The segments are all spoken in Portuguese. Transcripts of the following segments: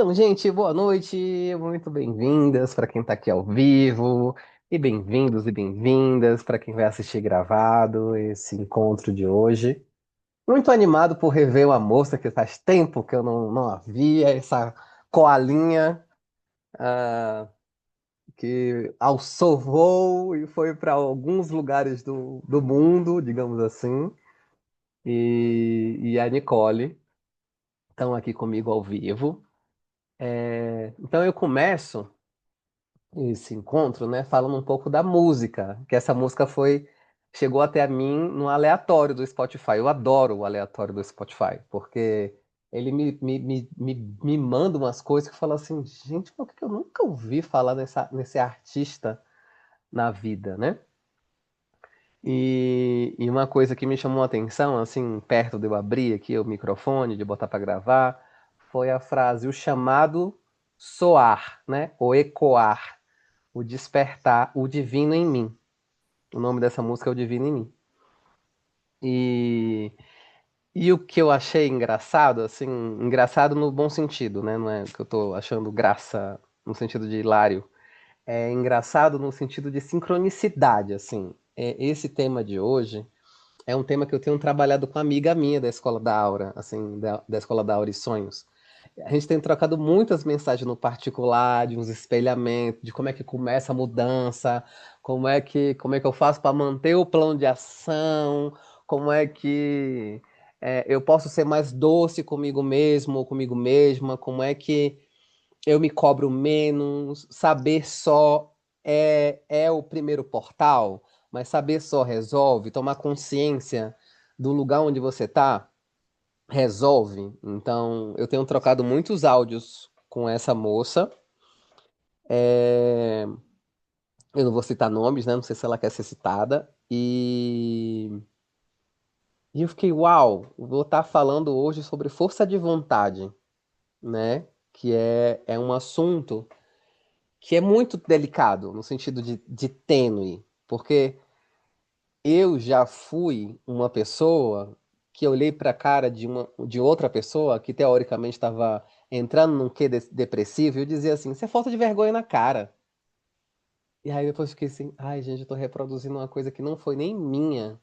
Então, gente, boa noite, muito bem-vindas para quem está aqui ao vivo, e bem-vindos e bem-vindas para quem vai assistir gravado esse encontro de hoje. Muito animado por rever uma moça que faz tempo que eu não a via, essa coalinha que alçou voo e foi para alguns lugares do mundo, digamos assim, e a Nicole estão aqui comigo ao vivo. Então eu começo esse encontro, né, falando um pouco da música, que essa música chegou até a mim no aleatório do Spotify. Eu adoro o aleatório do Spotify, porque ele me manda umas coisas que eu falo assim, gente, por que que eu nunca ouvi falar nesse artista na vida, né? E uma coisa que me chamou a atenção, assim, perto de eu abrir aqui o microfone, de botar para gravar, foi a frase, o chamado soar, né? Ou ecoar, o despertar, o divino em mim. O nome dessa música é O Divino em Mim. E, e o que eu achei engraçado, assim, engraçado no bom sentido, né? Não é que eu tô achando graça no sentido de hilário. É engraçado no sentido de sincronicidade, assim. Esse tema de hoje é um tema que eu tenho trabalhado com uma amiga minha da Escola da Aura, assim, da Escola da Aura e Sonhos. A gente tem trocado muitas mensagens no particular, de uns espelhamentos, de como é que começa a mudança, como é que eu faço para manter o plano de ação, como é que eu posso ser mais doce comigo mesmo ou comigo mesma, como é que eu me cobro menos, saber só é o primeiro portal, mas saber só resolve, tomar consciência do lugar onde você está resolve. Então, eu tenho trocado muitos áudios com essa moça. É, Eu não vou citar nomes, né? Não sei se ela quer ser citada. E eu fiquei, uau, vou estar falando hoje sobre força de vontade, né? Que é um assunto que é muito delicado, no sentido de tênue, porque eu já fui uma pessoa que eu olhei para a cara de outra pessoa que teoricamente estava entrando num quê depressivo e eu dizia assim: isso é falta de vergonha na cara. E aí depois eu fiquei assim: ai, gente, eu tô reproduzindo uma coisa que não foi nem minha.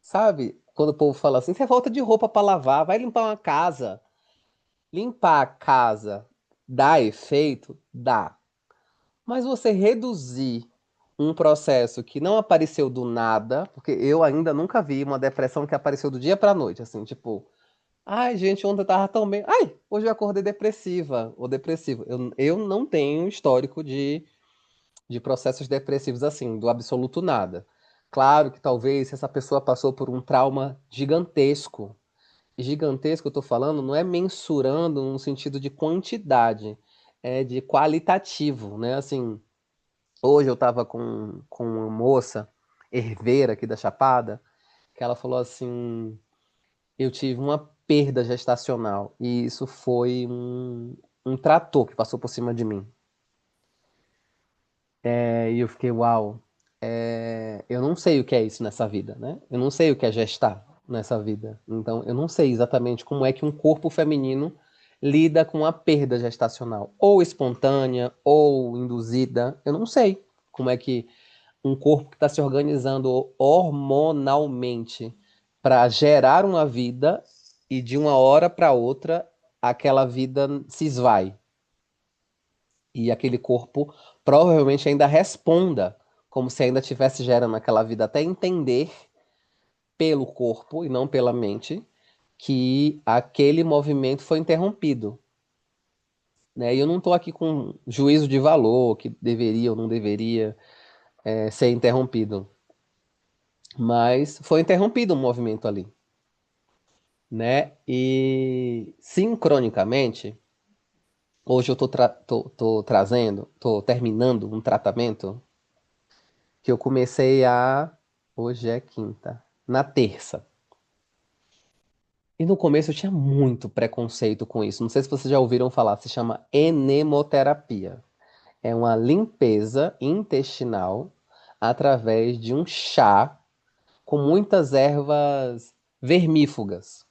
Sabe? Quando o povo fala assim: isso é falta de roupa para lavar, vai limpar uma casa. Limpar a casa dá efeito? Dá. Mas você reduzir um processo que não apareceu do nada, porque eu ainda nunca vi uma depressão que apareceu do dia pra noite, assim, tipo, ai, gente, ontem eu tava tão bem, ai, hoje eu acordei depressiva ou depressivo. Eu não tenho histórico de processos depressivos assim, do absoluto nada. Claro que talvez se essa pessoa passou por um trauma gigantesco, e gigantesco eu tô falando, não é mensurando no sentido de quantidade, é de qualitativo, né? Assim, hoje eu tava com uma moça, herveira aqui da Chapada, que ela falou assim: eu tive uma perda gestacional, e isso foi um trator que passou por cima de mim. E eu fiquei, uau, eu não sei o que é isso nessa vida, né? Eu não sei o que é gestar nessa vida. Então, eu não sei exatamente como é que um corpo feminino lida com a perda gestacional, ou espontânea, ou induzida. Eu não sei como é que um corpo que está se organizando hormonalmente para gerar uma vida e de uma hora para outra aquela vida se esvai e aquele corpo provavelmente ainda responda como se ainda estivesse gerando aquela vida até entender pelo corpo e não pela mente que aquele movimento foi interrompido, né? E eu não estou aqui com juízo de valor que deveria ou não deveria ser interrompido, mas foi interrompido um movimento ali, né? E sincronicamente, hoje eu tô trazendo, tô terminando um tratamento que eu comecei hoje é quinta, na terça. E no começo eu tinha muito preconceito com isso. Não sei se vocês já ouviram falar, se chama enemoterapia. É uma limpeza intestinal através de um chá com muitas ervas vermífugas.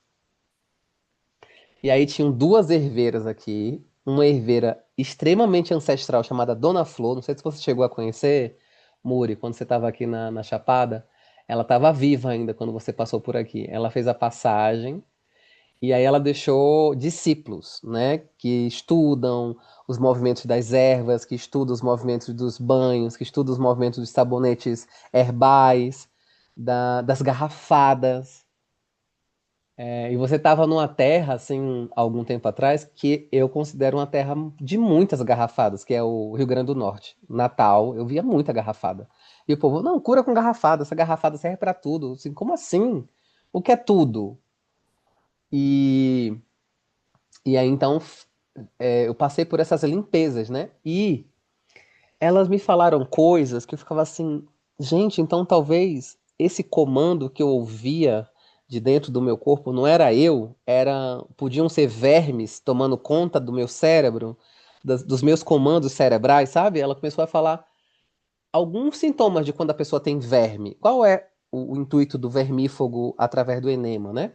E aí tinham duas herveiras aqui. uma herveira extremamente ancestral chamada Dona Flor. Não sei se você chegou a conhecer, Muri, quando você estava aqui na Chapada. Ela estava viva ainda quando você passou por aqui. Ela fez a passagem e aí ela deixou discípulos, né, que estudam os movimentos das ervas, que estudam os movimentos dos banhos, que estudam os movimentos dos sabonetes herbais, das garrafadas. E você estava numa terra, assim, algum tempo atrás, que eu considero uma terra de muitas garrafadas, que é o Rio Grande do Norte. Natal, eu via muita garrafada. E o povo, não, cura com garrafada, essa garrafada serve para tudo. Assim, como assim? O que é tudo? E, e aí, então, eu passei por essas limpezas, né? E elas me falaram coisas que eu ficava assim, gente, então talvez esse comando que eu ouvia de dentro do meu corpo não era eu, podiam ser vermes tomando conta do meu cérebro, dos meus comandos cerebrais, sabe? Ela começou a falar alguns sintomas de quando a pessoa tem verme. Qual é o intuito do vermífugo através do enema, né?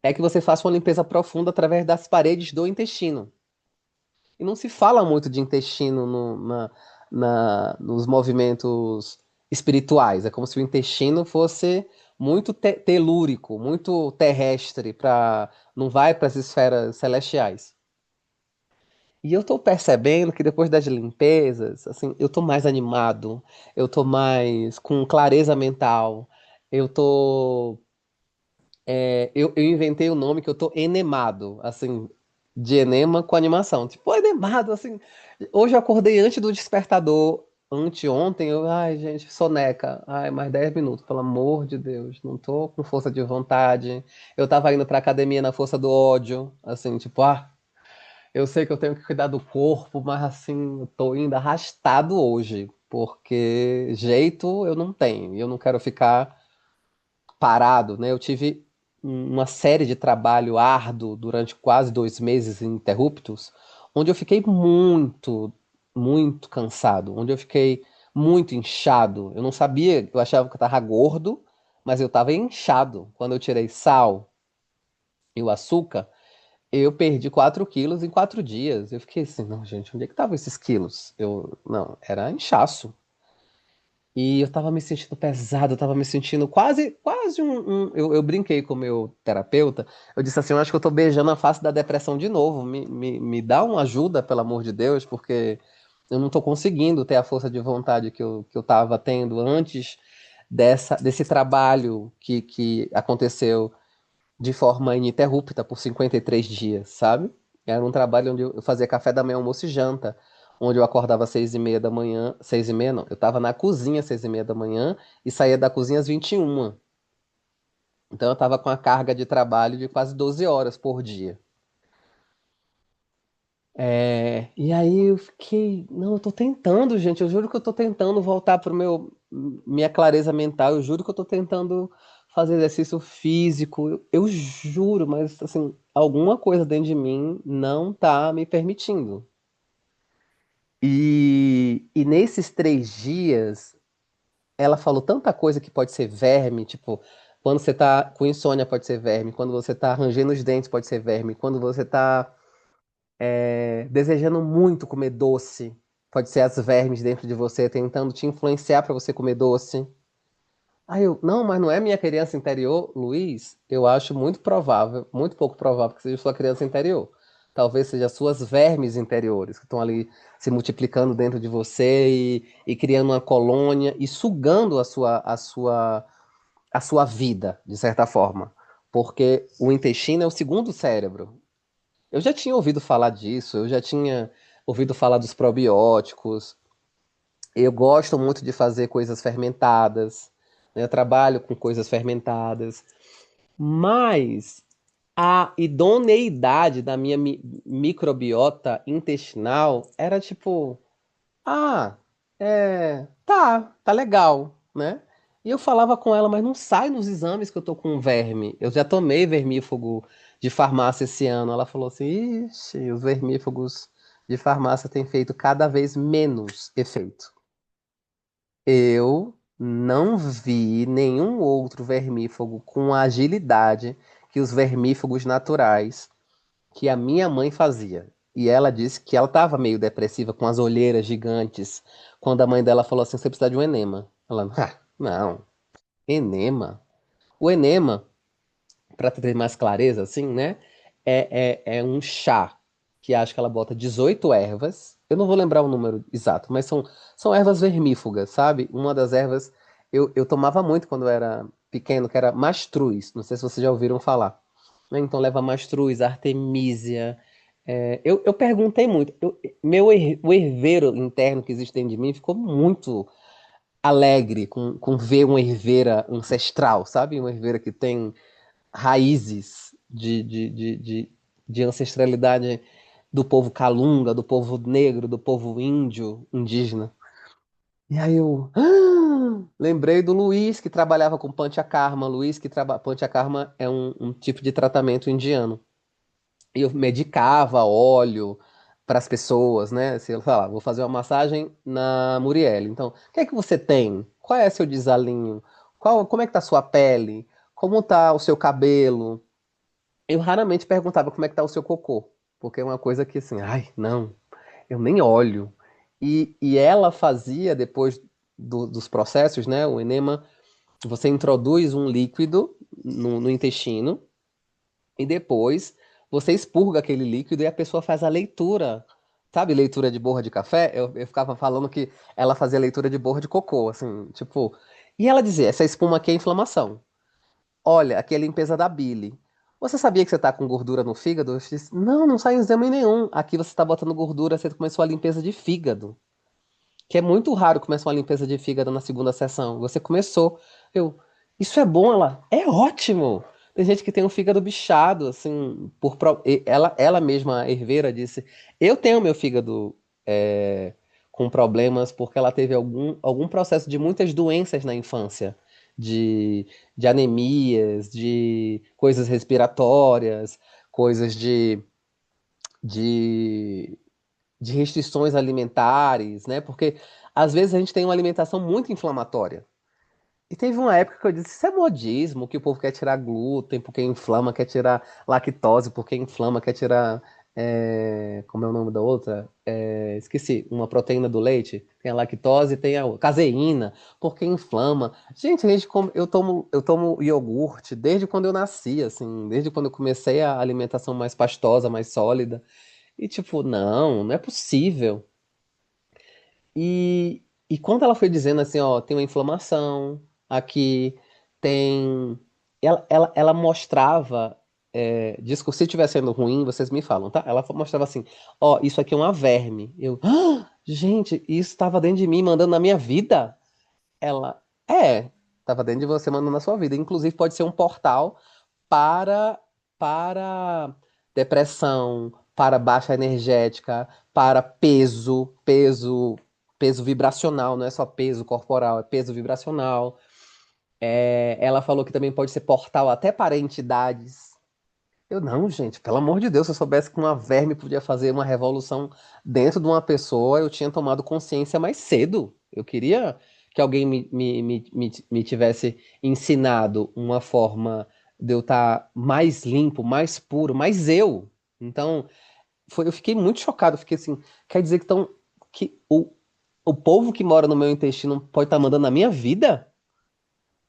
É que você faça uma limpeza profunda através das paredes do intestino. E não se fala muito de intestino nos movimentos espirituais. É como se o intestino fosse muito telúrico, muito terrestre, não vai para as esferas celestiais. E eu tô percebendo que depois das limpezas, assim, eu tô mais animado, eu tô mais com clareza mental, eu tô eu inventei o nome que eu tô enemado, assim, de enema com animação. Tipo, enemado, assim. Hoje eu acordei antes do despertador, anteontem, ai, gente, soneca. Ai, mais 10 minutos, pelo amor de Deus, não tô com força de vontade. Eu tava indo pra academia na força do ódio, assim, tipo, eu sei que eu tenho que cuidar do corpo, mas assim, eu tô indo arrastado hoje, porque jeito eu não tenho, e eu não quero ficar parado, né? Eu tive uma série de trabalho árduo durante quase 2 meses ininterruptos, onde eu fiquei muito cansado, onde eu fiquei muito inchado. Eu não sabia, eu achava que eu estava gordo, mas eu estava inchado. Quando eu tirei sal e o açúcar, eu perdi 4 quilos em 4 dias. Eu fiquei assim, não, gente, onde é que estavam esses quilos? Não, era inchaço. E eu tava me sentindo pesado, eu tava me sentindo quase eu brinquei com o meu terapeuta. Eu disse assim: eu acho que eu tô beijando a face da depressão de novo. Me dá uma ajuda, pelo amor de Deus, porque eu não tô conseguindo ter a força de vontade que eu tava tendo antes desse trabalho que aconteceu de forma ininterrupta por 53 dias, sabe? Era um trabalho onde eu fazia café da manhã, almoço e janta, onde eu acordava às 6h30 da manhã, 6h30 não, eu estava na cozinha às 6h30 da manhã e saía da cozinha às 21h. Então eu estava com a carga de trabalho de quase 12 horas por dia. E aí eu fiquei, não, eu tô tentando, gente, eu juro que eu tô tentando voltar pro minha clareza mental, eu juro que eu tô tentando fazer exercício físico, eu juro, mas assim, alguma coisa dentro de mim não tá me permitindo. E nesses 3 dias, ela falou tanta coisa que pode ser verme, tipo, quando você tá com insônia pode ser verme, quando você tá rangendo os dentes pode ser verme, quando você tá desejando muito comer doce. Pode ser as vermes dentro de você tentando te influenciar para você comer doce. Aí eu, não, mas não é minha criança interior, Luiz? Eu acho muito provável, muito pouco provável que seja sua criança interior. Talvez seja suas vermes interiores que estão ali se multiplicando dentro de você e criando uma colônia e sugando a sua vida, de certa forma. Porque o intestino é o segundo cérebro. Eu já tinha ouvido falar disso, eu já tinha ouvido falar dos probióticos. Eu gosto muito de fazer coisas fermentadas, né? Eu trabalho com coisas fermentadas, mas a idoneidade da minha microbiota intestinal era tipo, ah, tá legal, né? E eu falava com ela, mas não sai nos exames que eu tô com verme. Eu já tomei vermífugo de farmácia esse ano. Ela falou assim: ixi, os vermífugos de farmácia têm feito cada vez menos efeito. Eu não vi nenhum outro vermífugo com a agilidade que os vermífugos naturais que a minha mãe fazia. E ela disse que ela estava meio depressiva, com as olheiras gigantes, quando a mãe dela falou assim: você precisa de um enema. Ela, ah, não, enema. O enema, para ter mais clareza, assim, né? É um chá que acho que ela bota 18 ervas. Eu não vou lembrar o número exato, mas são ervas vermífugas, sabe? Uma das ervas eu tomava muito quando eu era pequeno, que era mastruz. Não sei se vocês já ouviram falar. Né? Então leva mastruz, artemisia. Eu perguntei muito. O herveiro interno que existe dentro de mim ficou muito alegre com ver uma herveira ancestral, sabe? Uma herveira que tem raízes de ancestralidade do povo calunga, do povo negro, do povo índio, indígena. E aí eu lembrei do Luiz, que trabalhava com Panchakarma. Luiz, Panchakarma é um tipo de tratamento indiano. E eu medicava óleo para as pessoas, né? Se eu falar, vou fazer uma massagem na Muriel. Então, o que é que você tem? Qual é seu desalinho? Como é que tá a sua pele? Como tá o seu cabelo? Eu raramente perguntava como é que tá o seu cocô, porque é uma coisa que assim, ai, não, eu nem olho. E ela fazia, depois dos processos, né, o enema, você introduz um líquido no intestino e depois você expurga aquele líquido e a pessoa faz a leitura. Sabe, leitura de borra de café? Eu ficava falando que ela fazia leitura de borra de cocô, assim, tipo. E ela dizia: essa espuma aqui é inflamação. Olha, aqui é limpeza da bile. Você sabia que você tá com gordura no fígado? Eu disse, não, não sai exame nenhum. Aqui você tá botando gordura, você começou a limpeza de fígado. Que é muito raro começar uma limpeza de fígado na segunda sessão. Você começou. Eu, isso é bom, ela. É ótimo. Tem gente que tem um fígado bichado, assim, ela mesma, a herveira, disse: eu tenho meu fígado com problemas porque ela teve algum processo de muitas doenças na infância, de, de anemias, de coisas respiratórias, coisas de, de restrições alimentares, né? Porque às vezes a gente tem uma alimentação muito inflamatória. E teve uma época que eu disse, isso é modismo, que o povo quer tirar glúten porque inflama, quer tirar lactose porque inflama, quer tirar. Como é o nome da outra? Esqueci, uma proteína do leite. Tem a lactose e tem a caseína, porque inflama. Gente, eu tomo iogurte desde quando eu nasci, assim, desde quando eu comecei a alimentação mais pastosa, mais sólida. E tipo, não, não é possível. E quando ela foi dizendo assim, ó, tem uma inflamação aqui, tem. Ela mostrava. Diz que se estiver sendo ruim, vocês me falam, tá? Ela mostrava assim, ó, isso aqui é uma verme. Eu, gente, isso estava dentro de mim, mandando na minha vida? Ela, estava dentro de você, mandando na sua vida. Inclusive, pode ser um portal para, para depressão, para baixa energética, para peso vibracional, não é só peso corporal, é peso vibracional. Ela falou que também pode ser portal até para entidades. Eu não, gente, pelo amor de Deus, se eu soubesse que uma verme podia fazer uma revolução dentro de uma pessoa, eu tinha tomado consciência mais cedo. Eu queria que alguém me tivesse ensinado uma forma de eu estar mais limpo, mais puro, mais eu. Então, eu fiquei muito chocado. Fiquei assim, quer dizer que o povo que mora no meu intestino pode estar mandando na minha vida?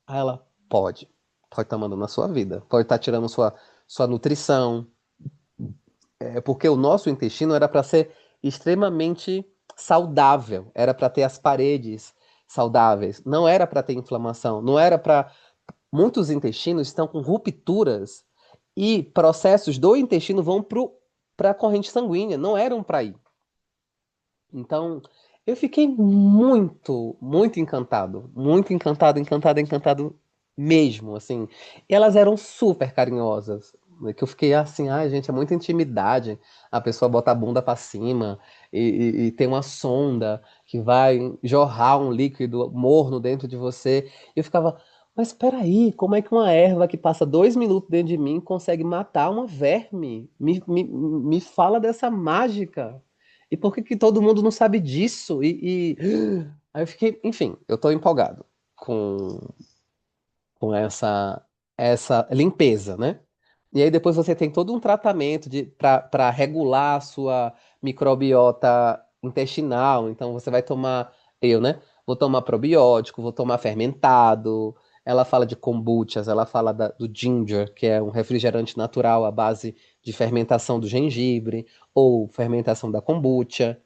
Aí ela, pode estar mandando na sua vida, pode estar tirando sua nutrição. Porque o nosso intestino era para ser extremamente saudável, era para ter as paredes saudáveis, não era para ter inflamação, não era para. Muitos intestinos estão com rupturas e processos do intestino vão para a corrente sanguínea, não eram para ir. Então, eu fiquei muito, muito encantado, encantado, encantado mesmo, assim. E elas eram super carinhosas, né, que eu fiquei assim, ai, gente, é muita intimidade. A pessoa bota a bunda pra cima e tem uma sonda que vai jorrar um líquido morno dentro de você. E eu ficava, mas espera aí, como é que uma erva que passa 2 minutos dentro de mim consegue matar uma verme? Me fala dessa mágica. E por que que todo mundo não sabe disso? Aí eu fiquei, enfim, eu tô empolgado com, com essa limpeza, né? E aí depois você tem todo um tratamento para regular a sua microbiota intestinal. Então você vai tomar, eu, né? Vou tomar probiótico, vou tomar fermentado. Ela fala de kombuchas, ela fala do ginger, que é um refrigerante natural à base de fermentação do gengibre, ou fermentação da kombucha.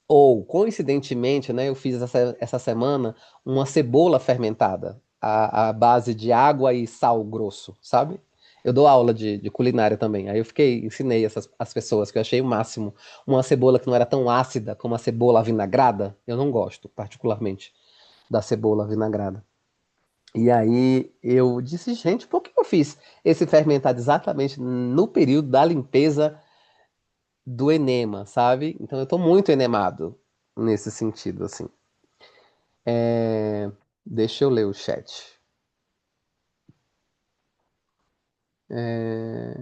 Ou, coincidentemente, né, eu fiz essa semana uma cebola fermentada, à base de água e sal grosso, sabe? Eu dou aula de culinária também. Aí eu ensinei as pessoas que eu achei o máximo. Uma cebola que não era tão ácida como a cebola avinagrada. Eu não gosto, particularmente, da cebola avinagrada. E aí eu disse, gente, por que eu fiz esse fermentado exatamente no período da limpeza do enema, sabe? Então eu tô muito enemado nesse sentido, assim. É, deixa eu ler o chat.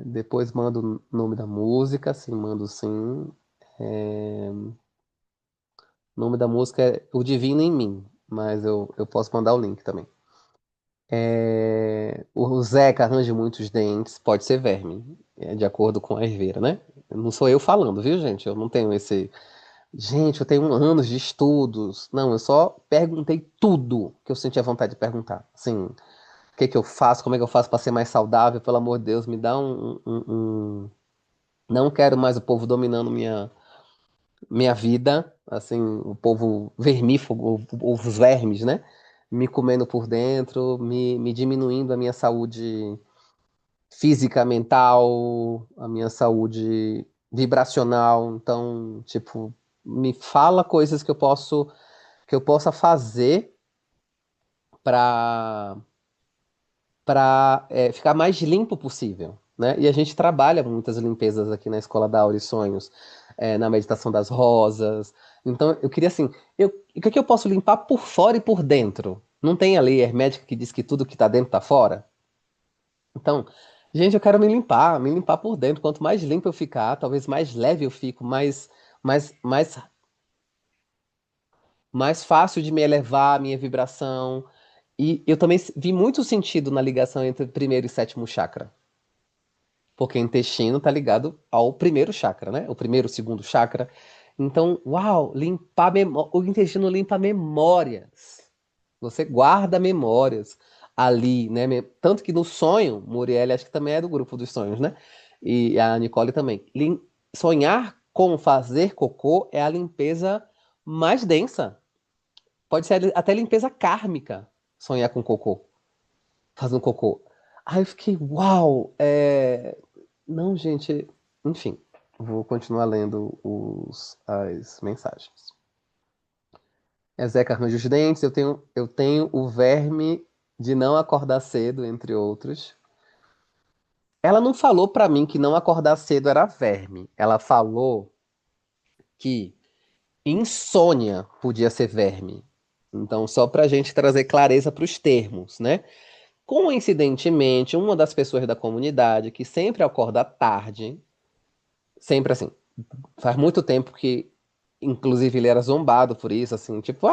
Depois mando o nome da música, sim, mando sim. O nome da música é O Divino em Mim, mas eu posso mandar o link também. O Zeca arranja muitos dentes, pode ser verme, de acordo com a Herveira, né? Não sou eu falando, viu, gente? Eu não tenho esse. Gente, eu tenho anos de estudos. Não, eu só perguntei tudo que eu sentia vontade de perguntar. Assim, o que que eu faço, como é que eu faço para ser mais saudável, pelo amor de Deus, me dá Não quero mais o povo dominando minha vida, assim, o povo vermífugo, os vermes, né? Me comendo por dentro, me diminuindo a minha saúde física, mental, a minha saúde vibracional. Então, tipo, me fala coisas que eu possa fazer para ficar mais limpo possível, né? E a gente trabalha muitas limpezas aqui na Escola da Aura e Sonhos, na meditação das rosas. Então, eu queria assim, o que é que eu posso limpar por fora e por dentro? Não tem a lei hermética que diz que tudo que tá dentro tá fora? Então, gente, eu quero me limpar por dentro. Quanto mais limpo eu ficar, talvez mais leve eu fico, mais, mais, mais fácil de me elevar a minha vibração. E eu também vi muito sentido na ligação entre primeiro e sétimo chakra. Porque o intestino tá ligado ao primeiro chakra, né? O primeiro, o segundo chakra. Então, uau, limpar o intestino limpa memórias. Você guarda memórias ali, né? Tanto que no sonho, Muriel acho que também é do grupo dos sonhos, né? E a Nicole também. Sonhar com fazer cocô é a limpeza mais densa. Pode ser até limpeza kármica, sonhar com cocô, fazendo cocô. Aí eu fiquei, uau, não, gente, enfim, vou continuar lendo as mensagens. Zeca arranja os dentes, eu tenho o verme de não acordar cedo, entre outros. Ela não falou pra mim que não acordar cedo era verme. Ela falou que insônia podia ser verme. Então, só pra gente trazer clareza para os termos, né? Coincidentemente, uma das pessoas da comunidade que sempre acorda tarde, sempre assim, faz muito tempo que, inclusive, ele era zombado por isso, assim, tipo,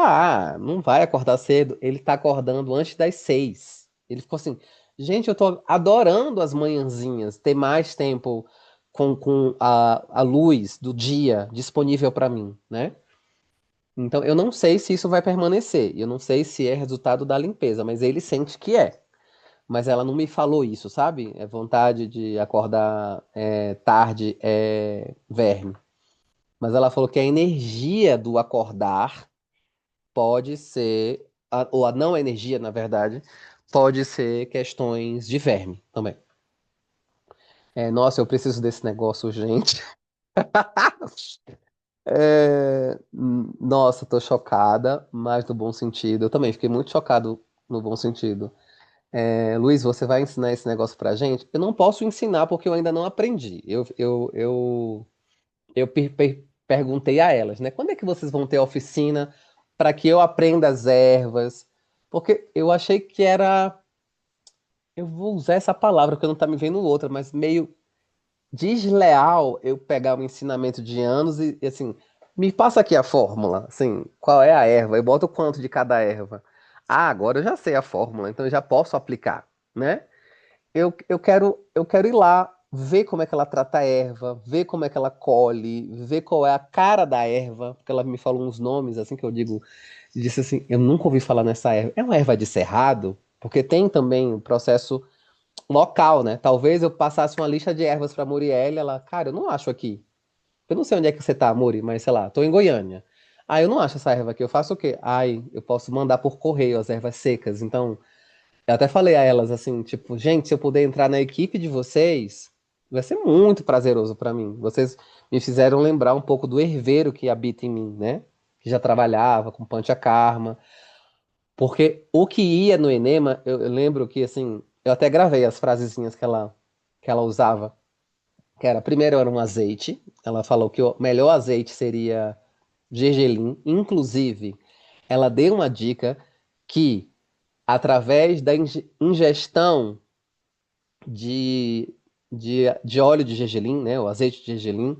não vai acordar cedo. Ele tá acordando antes das 6. Ele ficou assim, gente, eu tô adorando as manhãzinhas, ter mais tempo com a luz do dia disponível para mim, né? Então, eu não sei se isso vai permanecer, eu não sei se é resultado da limpeza, mas ele sente que é. Mas ela não me falou isso, sabe? É vontade de acordar tarde, verme. Mas ela falou que a energia do acordar pode ser, ou a não energia, na verdade, pode ser questões de verme também. Nossa, eu preciso desse negócio urgente. Nossa, tô chocada, mas no bom sentido. Eu também fiquei muito chocado no bom sentido. Luiz, você vai ensinar esse negócio pra gente? Eu não posso ensinar porque eu ainda não aprendi. Eu perguntei a elas, né? Quando é que vocês vão ter oficina para que eu aprenda as ervas? Porque eu achei que era. Eu vou usar essa palavra porque não tá me vendo outra, mas meio desleal eu pegar um ensinamento de anos e assim, me passa aqui a fórmula, assim, qual é a erva? Eu boto quanto de cada erva. Ah, agora eu já sei a fórmula, então eu já posso aplicar, né? eu quero ir lá, ver como é que ela trata a erva, ver como é que ela colhe, ver qual é a cara da erva, porque ela me falou uns nomes, assim, que eu digo, disse assim, eu nunca ouvi falar nessa erva. É uma erva de cerrado? Porque tem também o processo local, né? Talvez eu passasse uma lista de ervas para Muriel, ela, cara, eu não acho aqui. Eu não sei onde é que você tá, Muri, mas sei lá, tô em Goiânia. Ah, eu não acho essa erva aqui. Eu faço o quê? Ai, eu posso mandar por correio as ervas secas. Então, eu até falei a elas assim, tipo, gente, se eu puder entrar na equipe de vocês, vai ser muito prazeroso pra mim. Vocês me fizeram lembrar um pouco do herveiro que habita em mim, né? Que já trabalhava com Panchakarma. Porque o que ia no enema, eu lembro que assim, eu até gravei as frasezinhas que ela usava. Que era, primeiro era um azeite. Ela falou que o melhor azeite seria gergelim. Inclusive, ela deu uma dica que através da ingestão de óleo de gergelim, né, o azeite de gergelim,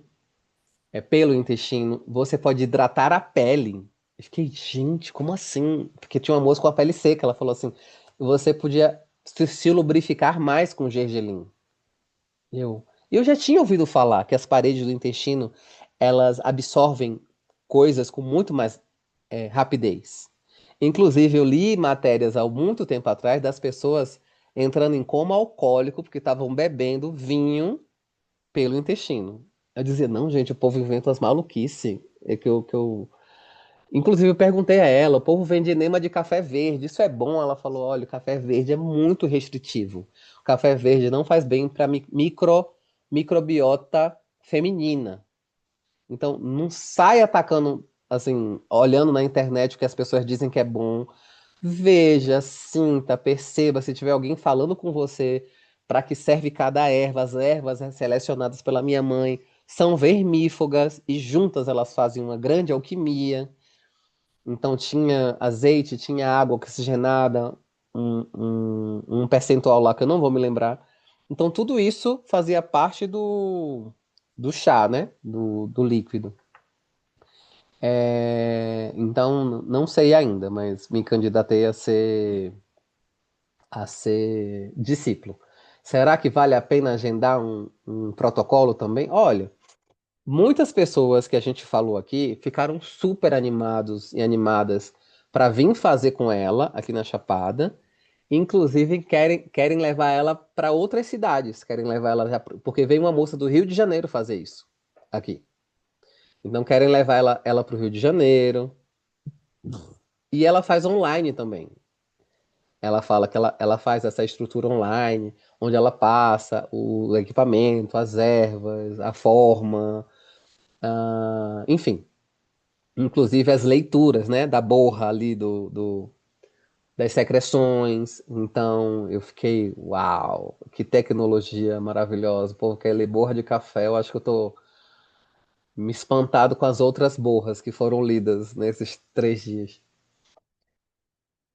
pelo intestino, você pode hidratar a pele. Eu fiquei, gente, como assim? Porque tinha uma moça com a pele seca, ela falou assim, você podia se lubrificar mais com gergelim. Eu já tinha ouvido falar que as paredes do intestino, elas absorvem coisas com muito mais rapidez. Inclusive, eu li matérias há muito tempo atrás das pessoas entrando em coma alcoólico porque estavam bebendo vinho pelo intestino. Eu dizia, não, gente, o povo inventa as maluquices. Inclusive, eu perguntei a ela, o povo vende enema de café verde, isso é bom? Ela falou, olha, o café verde é muito restritivo. O café verde não faz bem para microbiota feminina. Então, não sai atacando, assim, olhando na internet o que as pessoas dizem que é bom. Veja, sinta, perceba se tiver alguém falando com você para que serve cada erva. As ervas selecionadas pela minha mãe são vermífugas e juntas elas fazem uma grande alquimia. Então tinha azeite, tinha água oxigenada, um percentual lá que eu não vou me lembrar. Então tudo isso fazia parte do chá, né? Do líquido. Então não sei ainda, mas me candidatei a ser discípulo. Será que vale a pena agendar um protocolo também? Olha, muitas pessoas que a gente falou aqui ficaram super animados e animadas para vir fazer com ela aqui na Chapada. Inclusive querem levar ela para outras cidades, querem levar ela porque veio uma moça do Rio de Janeiro fazer isso aqui. Então querem levar ela para o Rio de Janeiro e ela faz online também. Ela fala que ela faz essa estrutura online, onde ela passa o equipamento, as ervas, a forma, enfim. Inclusive as leituras, né, da borra ali das secreções. Então eu fiquei, uau, que tecnologia maravilhosa. Pô, quer ler borra de café? Eu acho que eu tô me espantado com as outras borras que foram lidas nesses 3 dias.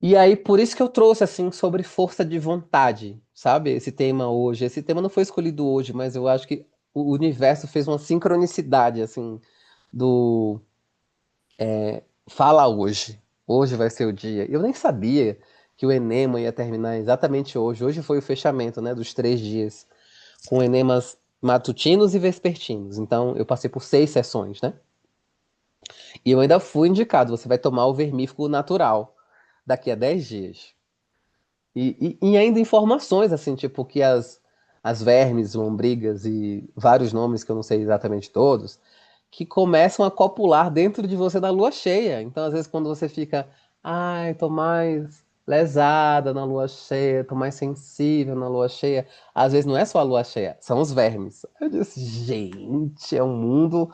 E aí, por isso que eu trouxe, assim, sobre força de vontade, sabe? Esse tema hoje. Esse tema não foi escolhido hoje, mas eu acho que o universo fez uma sincronicidade, assim, do fala hoje. Hoje vai ser o dia. Eu nem sabia que o Enema ia terminar exatamente hoje. Hoje foi o fechamento, né, dos 3 dias, com enemas matutinos e vespertinos. Então, eu passei por 6 sessões, né? E eu ainda fui indicado. Você vai tomar o vermífugo natural daqui a 10 dias. E ainda informações, assim, tipo, que as vermes, lombrigas e vários nomes que eu não sei exatamente todos, que começam a copular dentro de você na lua cheia. Então, às vezes, quando você fica, ai, tô mais lesada na lua cheia, tô mais sensível na lua cheia, às vezes não é só a lua cheia, são os vermes. Eu disse, gente, é um mundo.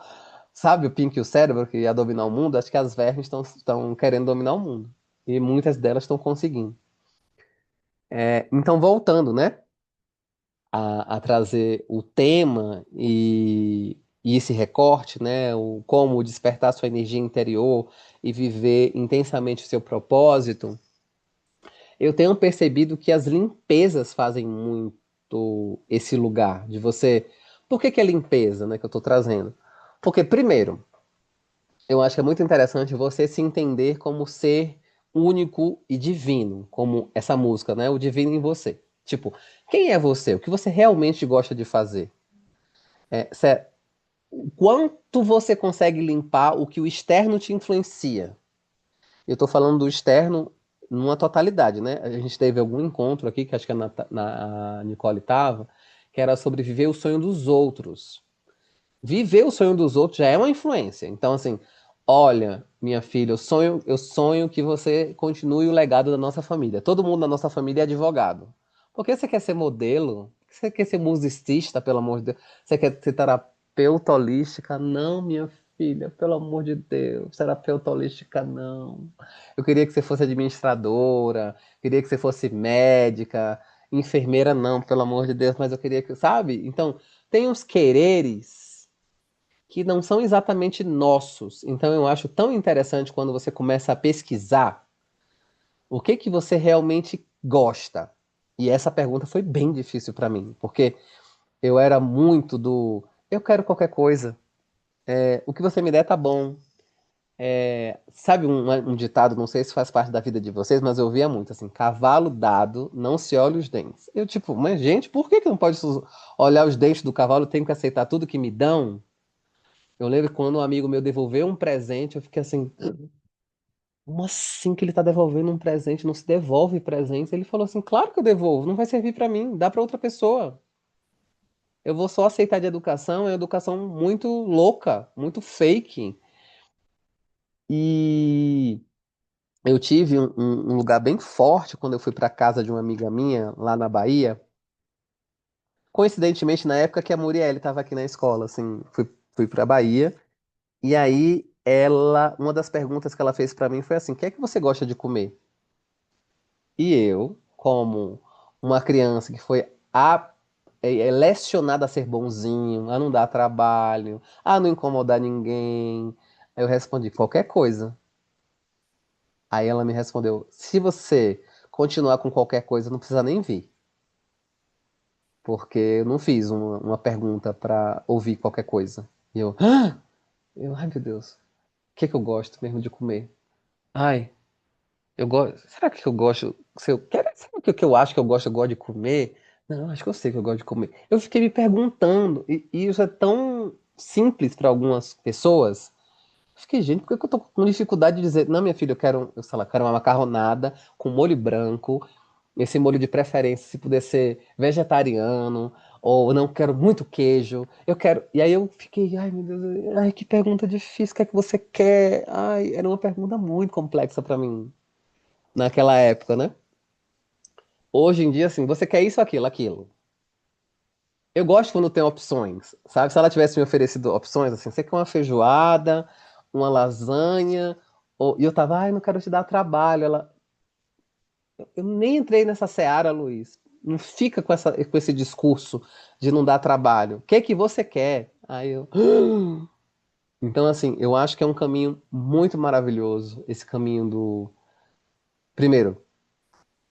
Sabe o Pink e o cérebro que ia dominar o mundo? Acho que as vermes estão querendo dominar o mundo. E muitas delas estão conseguindo. Então, voltando, né, a trazer o tema e esse recorte, né, o como despertar sua energia interior e viver intensamente o seu propósito, eu tenho percebido que as limpezas fazem muito esse lugar de você. Por que que é limpeza, né, que eu estou trazendo? Porque, primeiro, eu acho que é muito interessante você se entender como ser único e divino, como essa música, né, o divino em você. Tipo, quem é você? O que você realmente gosta de fazer? Quanto você consegue limpar o que o externo te influencia? Eu tô falando do externo numa totalidade, né? A gente teve algum encontro aqui, que acho que a Nicole tava, que era sobre viver o sonho dos outros. Viver o sonho dos outros já é uma influência. Então, assim, olha, minha filha, eu sonho que você continue o legado da nossa família. Todo mundo da nossa família é advogado. Por que você quer ser modelo? Por que você quer ser musicista, pelo amor de Deus? Você quer ser terapeuta holística? Não, minha filha, pelo amor de Deus. Terapeuta holística, não. Eu queria que você fosse administradora, queria que você fosse médica, enfermeira, não, pelo amor de Deus, mas eu queria que, sabe? Então, tem uns quereres que não são exatamente nossos. Então eu acho tão interessante quando você começa a pesquisar o que você realmente gosta. E essa pergunta foi bem difícil para mim, porque eu era muito do eu quero qualquer coisa. O que você me der tá bom. Sabe um ditado, não sei se faz parte da vida de vocês, mas eu ouvia muito assim: cavalo dado, não se olha os dentes. Eu, tipo, mas gente, por que não pode olhar os dentes do cavalo? Eu tenho que aceitar tudo que me dão? Eu lembro quando um amigo meu devolveu um presente, eu fiquei assim, como assim que ele tá devolvendo um presente? Não se devolve presente. Ele falou assim, claro que eu devolvo, não vai servir pra mim, dá pra outra pessoa. Eu vou só aceitar de educação, é uma educação muito louca, muito fake. E eu tive um lugar bem forte quando eu fui pra casa de uma amiga minha, lá na Bahia. Coincidentemente, na época que a Muriel estava aqui na escola, assim, fui pra Bahia. E aí, uma das perguntas que ela fez pra mim foi assim: o que é que você gosta de comer? E eu, como uma criança que foi lecionada a ser bonzinho, a não dar trabalho, a não incomodar ninguém, eu respondi qualquer coisa. Aí ela me respondeu: se você continuar com qualquer coisa, não precisa nem vir, porque eu não fiz uma pergunta pra ouvir qualquer coisa. E ai meu Deus, o que que eu gosto mesmo de comer? Ai. Eu gosto. Será que eu gosto? Se eu quero, sabe o que eu acho que eu gosto de comer? Não, acho que eu sei que eu gosto de comer. Eu fiquei me perguntando, e isso é tão simples para algumas pessoas. Eu fiquei, gente, por que que eu tô com dificuldade de dizer, não, minha filha, eu sei lá, quero uma macarronada com molho branco, esse molho de preferência, se puder ser vegetariano, ou não quero muito queijo, eu quero. E aí eu fiquei, ai meu Deus, ai que pergunta difícil, o que é que você quer? Ai, era uma pergunta muito complexa para mim naquela época, né? Hoje em dia, assim, você quer isso, aquilo, aquilo. Eu gosto quando tem opções, sabe? Se ela tivesse me oferecido opções, assim, você quer uma feijoada, uma lasanha, e eu tava, ai, não quero te dar trabalho. Eu nem entrei nessa seara, Luiz. Não fica com esse discurso de não dar trabalho. O que é que você quer? Aí eu. Então, assim, eu acho que é um caminho muito maravilhoso, esse caminho do. Primeiro,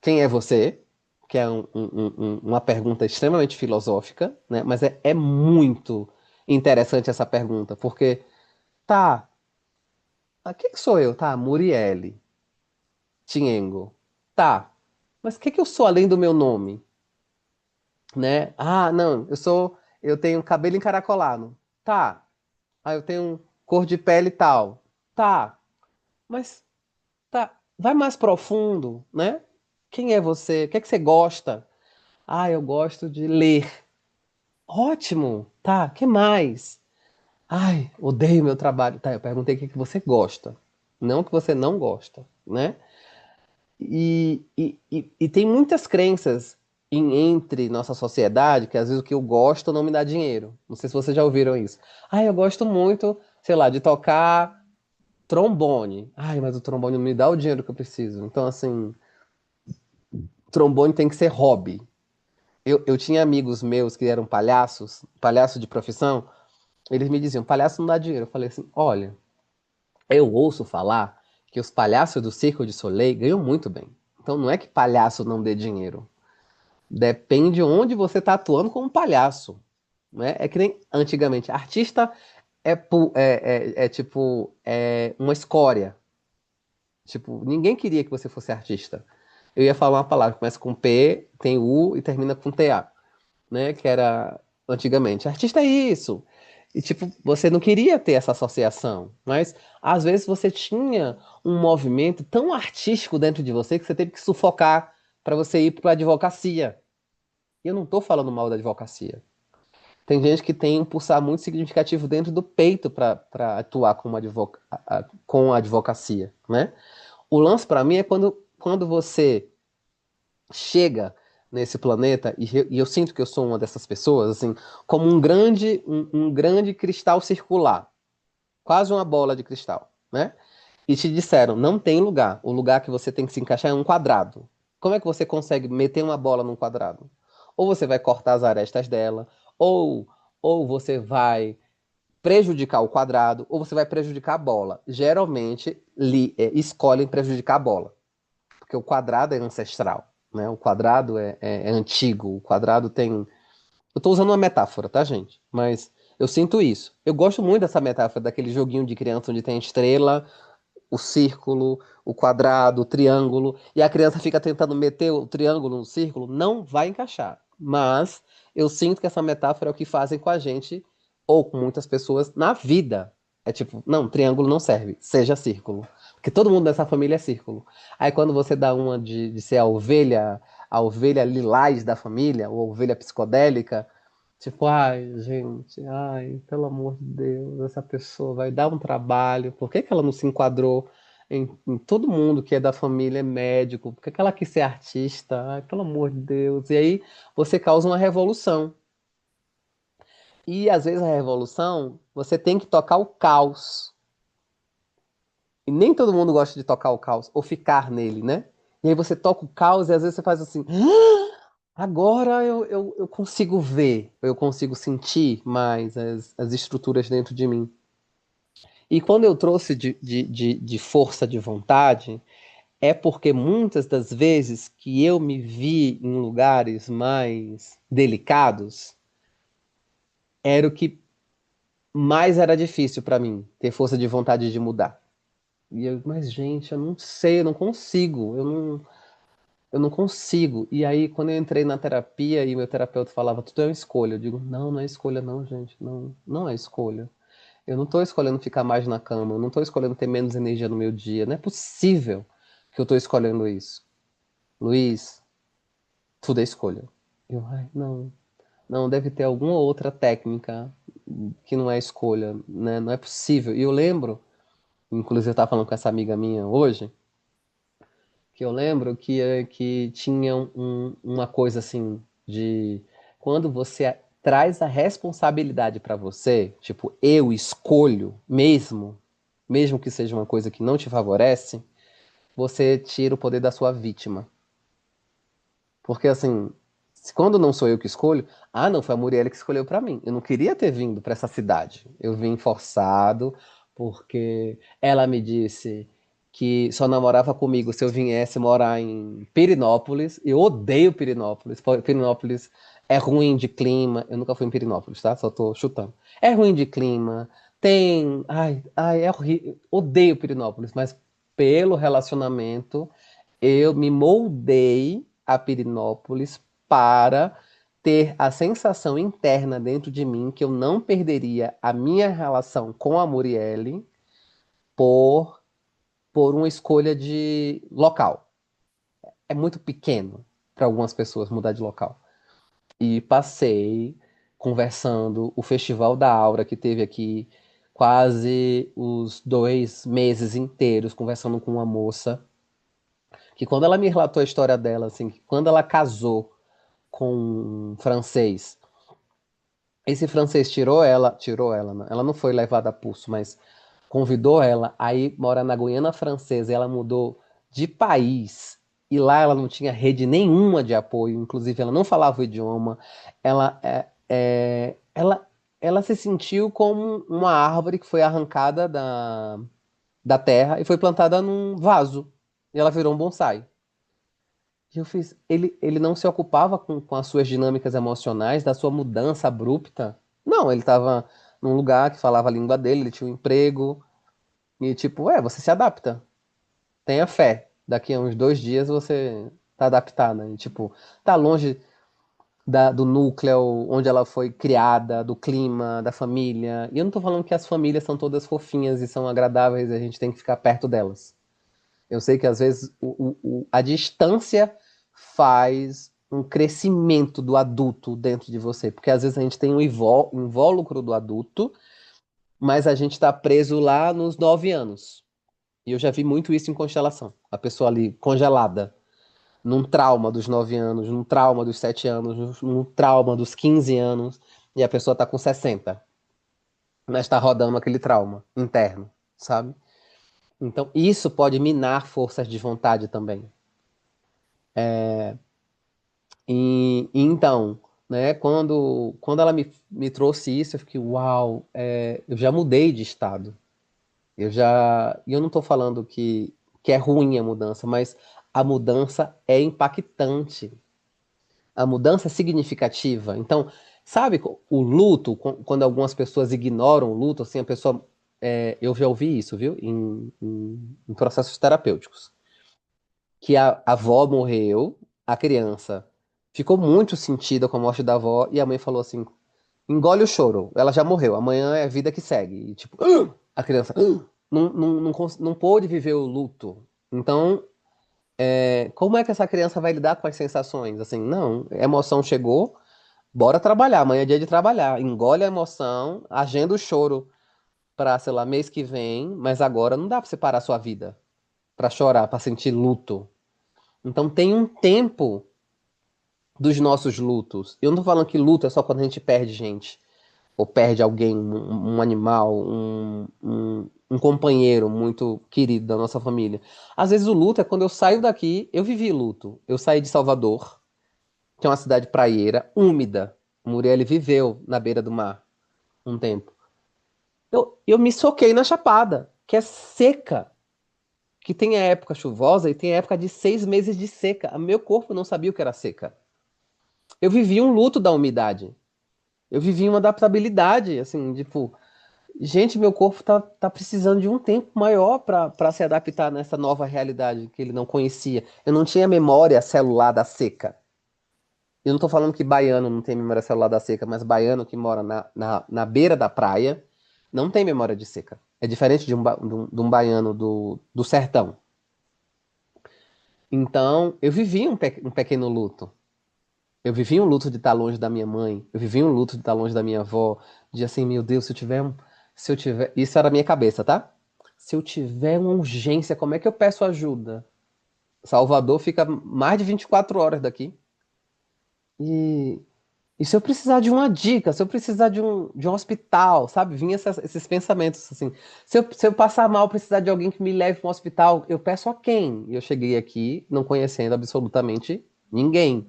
quem é você? Que é uma pergunta extremamente filosófica, né? Mas é muito interessante essa pergunta, porque, tá, quem que sou eu? Tá, Muriele, Tiengo. Tá, mas o que que eu sou além do meu nome? Né? Ah, não, eu tenho cabelo encaracolado. Tá, eu tenho cor de pele tal. Tá, mas tá, vai mais profundo, né? Quem é você? O que é que você gosta? Ah, eu gosto de ler. Ótimo, tá, que mais? Ai, odeio meu trabalho. Tá, eu perguntei o que que você gosta, não o que você não gosta, né? E tem muitas crenças entre nossa sociedade que às vezes o que eu gosto não me dá dinheiro. Não sei se vocês já ouviram isso. Ah, eu gosto muito, sei lá, de tocar trombone. Ai, mas o trombone não me dá o dinheiro que eu preciso. Então, assim, trombone tem que ser hobby. Eu tinha amigos meus que eram palhaços, palhaço de profissão. Eles me diziam, palhaço não dá dinheiro. Eu falei assim, olha, eu ouço falar que os palhaços do Circo de Soleil ganham muito bem. Então não é que palhaço não dê dinheiro. Depende onde você está atuando como palhaço. Né? É que nem antigamente. Artista é tipo uma escória. Tipo, ninguém queria que você fosse artista. eu ia falar uma palavra que começa com P, tem U e termina com TA, né? Que era antigamente. Artista é isso. E tipo, você não queria ter essa associação, mas às vezes você tinha um movimento tão artístico dentro de você que você teve que sufocar para você ir para a advocacia. E eu não tô falando mal da advocacia. Tem gente que tem um pulsar muito significativo dentro do peito para atuar como com a advocacia, né? O lance para mim é quando você chega nesse planeta, e eu sinto que eu sou uma dessas pessoas, assim, como um grande cristal circular, quase uma bola de cristal, né? E te disseram, não tem lugar. O lugar que você tem que se encaixar é um quadrado. Como é que você consegue meter uma bola num quadrado? Ou você vai cortar as arestas dela, ou, ou você vai prejudicar o quadrado, ou você vai prejudicar a bola. Geralmente, escolhem prejudicar a bola, porque o quadrado é ancestral, né? O quadrado é antigo, o quadrado tem. Eu tô usando uma metáfora, tá, gente? Mas eu sinto isso. Eu gosto muito dessa metáfora daquele joguinho de criança onde tem a estrela, o círculo, o quadrado, o triângulo, e a criança fica tentando meter o triângulo no círculo, não vai encaixar. Mas eu sinto que essa metáfora é o que fazem com a gente, ou com muitas pessoas, na vida. É tipo, não, triângulo não serve, seja círculo. Porque todo mundo nessa família é círculo. Aí quando você dá uma de ser a ovelha lilás da família, ou a ovelha psicodélica, tipo, ai, gente, ai, pelo amor de Deus, essa pessoa vai dar um trabalho. Por que que ela não se enquadrou em todo mundo que é da família é médico? Por que que ela quis ser artista? Ai, pelo amor de Deus. E aí você causa uma revolução. E às vezes a revolução, você tem que tocar o caos. E nem todo mundo gosta de tocar o caos, ou ficar nele, né? E aí você toca o caos e às vezes você faz assim. Agora eu consigo ver, eu consigo sentir mais as estruturas dentro de mim. E quando eu trouxe de força de vontade, é porque muitas das vezes que eu me vi em lugares mais delicados, era o que mais era difícil para mim, ter força de vontade de mudar. E eu, mas gente, eu não sei, eu não consigo, eu não consigo. E aí, quando eu entrei na terapia e meu terapeuta falava, tudo é uma escolha, eu digo, não, não é escolha, não, gente, não, não é escolha. Eu não tô escolhendo ficar mais na cama, eu não tô escolhendo ter menos energia no meu dia. Não é possível que eu tô escolhendo isso. Luiz, tudo é escolha. Eu, ai, não, não, deve ter alguma outra técnica que não é escolha, né? Não é possível. E eu lembro, inclusive eu estava falando com essa amiga minha hoje, que eu lembro que tinha uma coisa assim de quando você traz a responsabilidade para você, tipo, eu escolho mesmo, mesmo que seja uma coisa que não te favorece, você tira o poder da sua vítima. Porque assim, quando não sou eu que escolho, ah, não, foi a Muriel que escolheu pra mim. Eu não queria ter vindo pra essa cidade. Eu vim forçado porque ela me disse que só namorava comigo se eu viesse morar em Pirinópolis. Eu odeio Pirinópolis. Pirinópolis é ruim de clima. Eu nunca fui em Pirinópolis, tá? Só tô chutando. É ruim de clima. Tem, ai, é horrível. Odeio Pirinópolis, mas pelo relacionamento eu me moldei a Pirinópolis para ter a sensação interna dentro de mim que eu não perderia a minha relação com a Murielle por, por uma escolha de local. É muito pequeno para algumas pessoas mudar de local. E passei conversando o Festival da Aura que teve aqui quase os 2 meses inteiros conversando com uma moça que quando ela me relatou a história dela, assim, que quando ela casou com um francês, esse francês tirou ela, né? Ela não foi levada a pulso, mas convidou ela a ir morar na Guiana Francesa, e ela mudou de país, e lá ela não tinha rede nenhuma de apoio, inclusive ela não falava o idioma, ela, ela se sentiu como uma árvore que foi arrancada da terra e foi plantada num vaso, e ela virou um bonsai. E eu fiz. Ele não se ocupava com as suas dinâmicas emocionais, da sua mudança abrupta. Não, ele estava num lugar que falava a língua dele, ele tinha um emprego. E tipo, você se adapta. Tenha fé. Daqui a uns 2 dias você tá adaptada, e, tipo, tá longe do núcleo onde ela foi criada, do clima, da família. E eu não tô falando que as famílias são todas fofinhas e são agradáveis e a gente tem que ficar perto delas. Eu sei que às vezes a distância faz um crescimento do adulto dentro de você, porque às vezes a gente tem um invólucro do adulto, mas a gente está preso lá nos 9 anos. E eu já vi muito isso em constelação. A pessoa ali congelada, num trauma dos 9 anos, num trauma dos 7 anos, num trauma dos 15 anos, e a pessoa tá com 60, mas tá rodando aquele trauma interno, sabe? Então, isso pode minar forças de vontade também. E então, né, quando ela me trouxe isso, eu fiquei, uau, eu já mudei de estado. E eu não tô falando que é ruim a mudança, mas a mudança é impactante. A mudança é significativa. Então, sabe, o luto, quando algumas pessoas ignoram o luto, assim, a pessoa. Eu já ouvi isso, viu? Em processos terapêuticos. Que a avó morreu, a criança ficou muito sentida com a morte da avó, e a mãe falou assim: engole o choro, ela já morreu, amanhã é a vida que segue. E, tipo, a criança não pôde viver o luto. Então, como é que essa criança vai lidar com as sensações? Assim, não, a emoção chegou. Bora trabalhar, amanhã é dia de trabalhar. Engole a emoção, agenda o choro pra, sei lá, mês que vem, mas agora não dá pra você parar a sua vida pra chorar, pra sentir luto. Então tem um tempo dos nossos lutos. Eu não tô falando que luto é só quando a gente perde gente, ou perde alguém, um animal, um companheiro muito querido da nossa família. Às vezes o luto é quando eu saio daqui, eu vivi luto. Eu saí de Salvador, que é uma cidade praieira, úmida. Muriel viveu na beira do mar um tempo. Eu me soquei na Chapada, que é seca, que tem a época chuvosa e tem a época de 6 meses de seca. Meu corpo não sabia o que era seca. Eu vivi um luto da umidade. Eu vivi uma adaptabilidade, assim, tipo, gente, meu corpo tá precisando de um tempo maior para se adaptar nessa nova realidade que ele não conhecia. Eu não tinha memória celular da seca. Eu não tô falando que baiano não tem memória celular da seca, mas baiano que mora na beira da praia não tem memória de seca. É diferente de um baiano do sertão. Então, eu vivi um pequeno luto. Eu vivi um luto de estar longe da minha mãe. Eu vivi um luto de estar longe da minha avó. De assim, meu Deus, se eu tiver. Isso era a minha cabeça, tá? Se eu tiver uma urgência, como é que eu peço ajuda? Salvador fica mais de 24 horas daqui. E E se eu precisar de uma dica, se eu precisar de um hospital, sabe? Vinha esses pensamentos assim. Se eu passar mal, precisar de alguém que me leve para um hospital, eu peço a quem? E eu cheguei aqui não conhecendo absolutamente ninguém.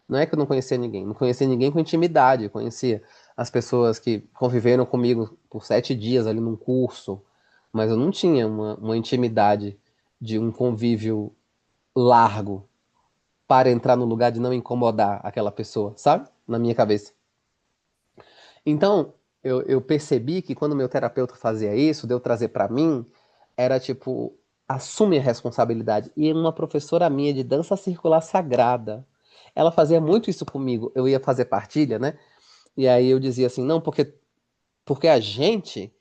Não é que eu não conhecia ninguém, não conhecia ninguém com intimidade. Eu conhecia as pessoas que conviveram comigo por 7 dias ali num curso, mas eu não tinha uma intimidade de um convívio largo para entrar no lugar de não incomodar aquela pessoa, sabe? Na minha cabeça. Então, eu percebi que quando meu terapeuta fazia isso, de eu trazer pra mim, era tipo, assume a responsabilidade. E uma professora minha de dança circular sagrada, ela fazia muito isso comigo. Eu ia fazer partilha, né? E aí eu dizia assim, não, porque a gente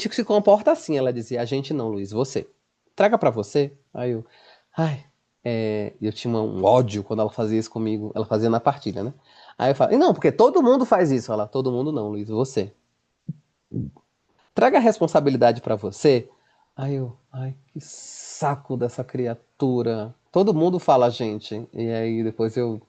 que se comporta assim. Ela dizia, a gente não, Luiz, você. Traga pra você. Aí ai, eu tinha um ódio quando ela fazia isso comigo. Ela fazia na partilha, né? Aí eu falei, não, porque todo mundo faz isso. Ela, todo mundo não, Luiz, você. Traga a responsabilidade pra você. Aí ai, que saco dessa criatura. Todo mundo fala, gente. E aí depois eu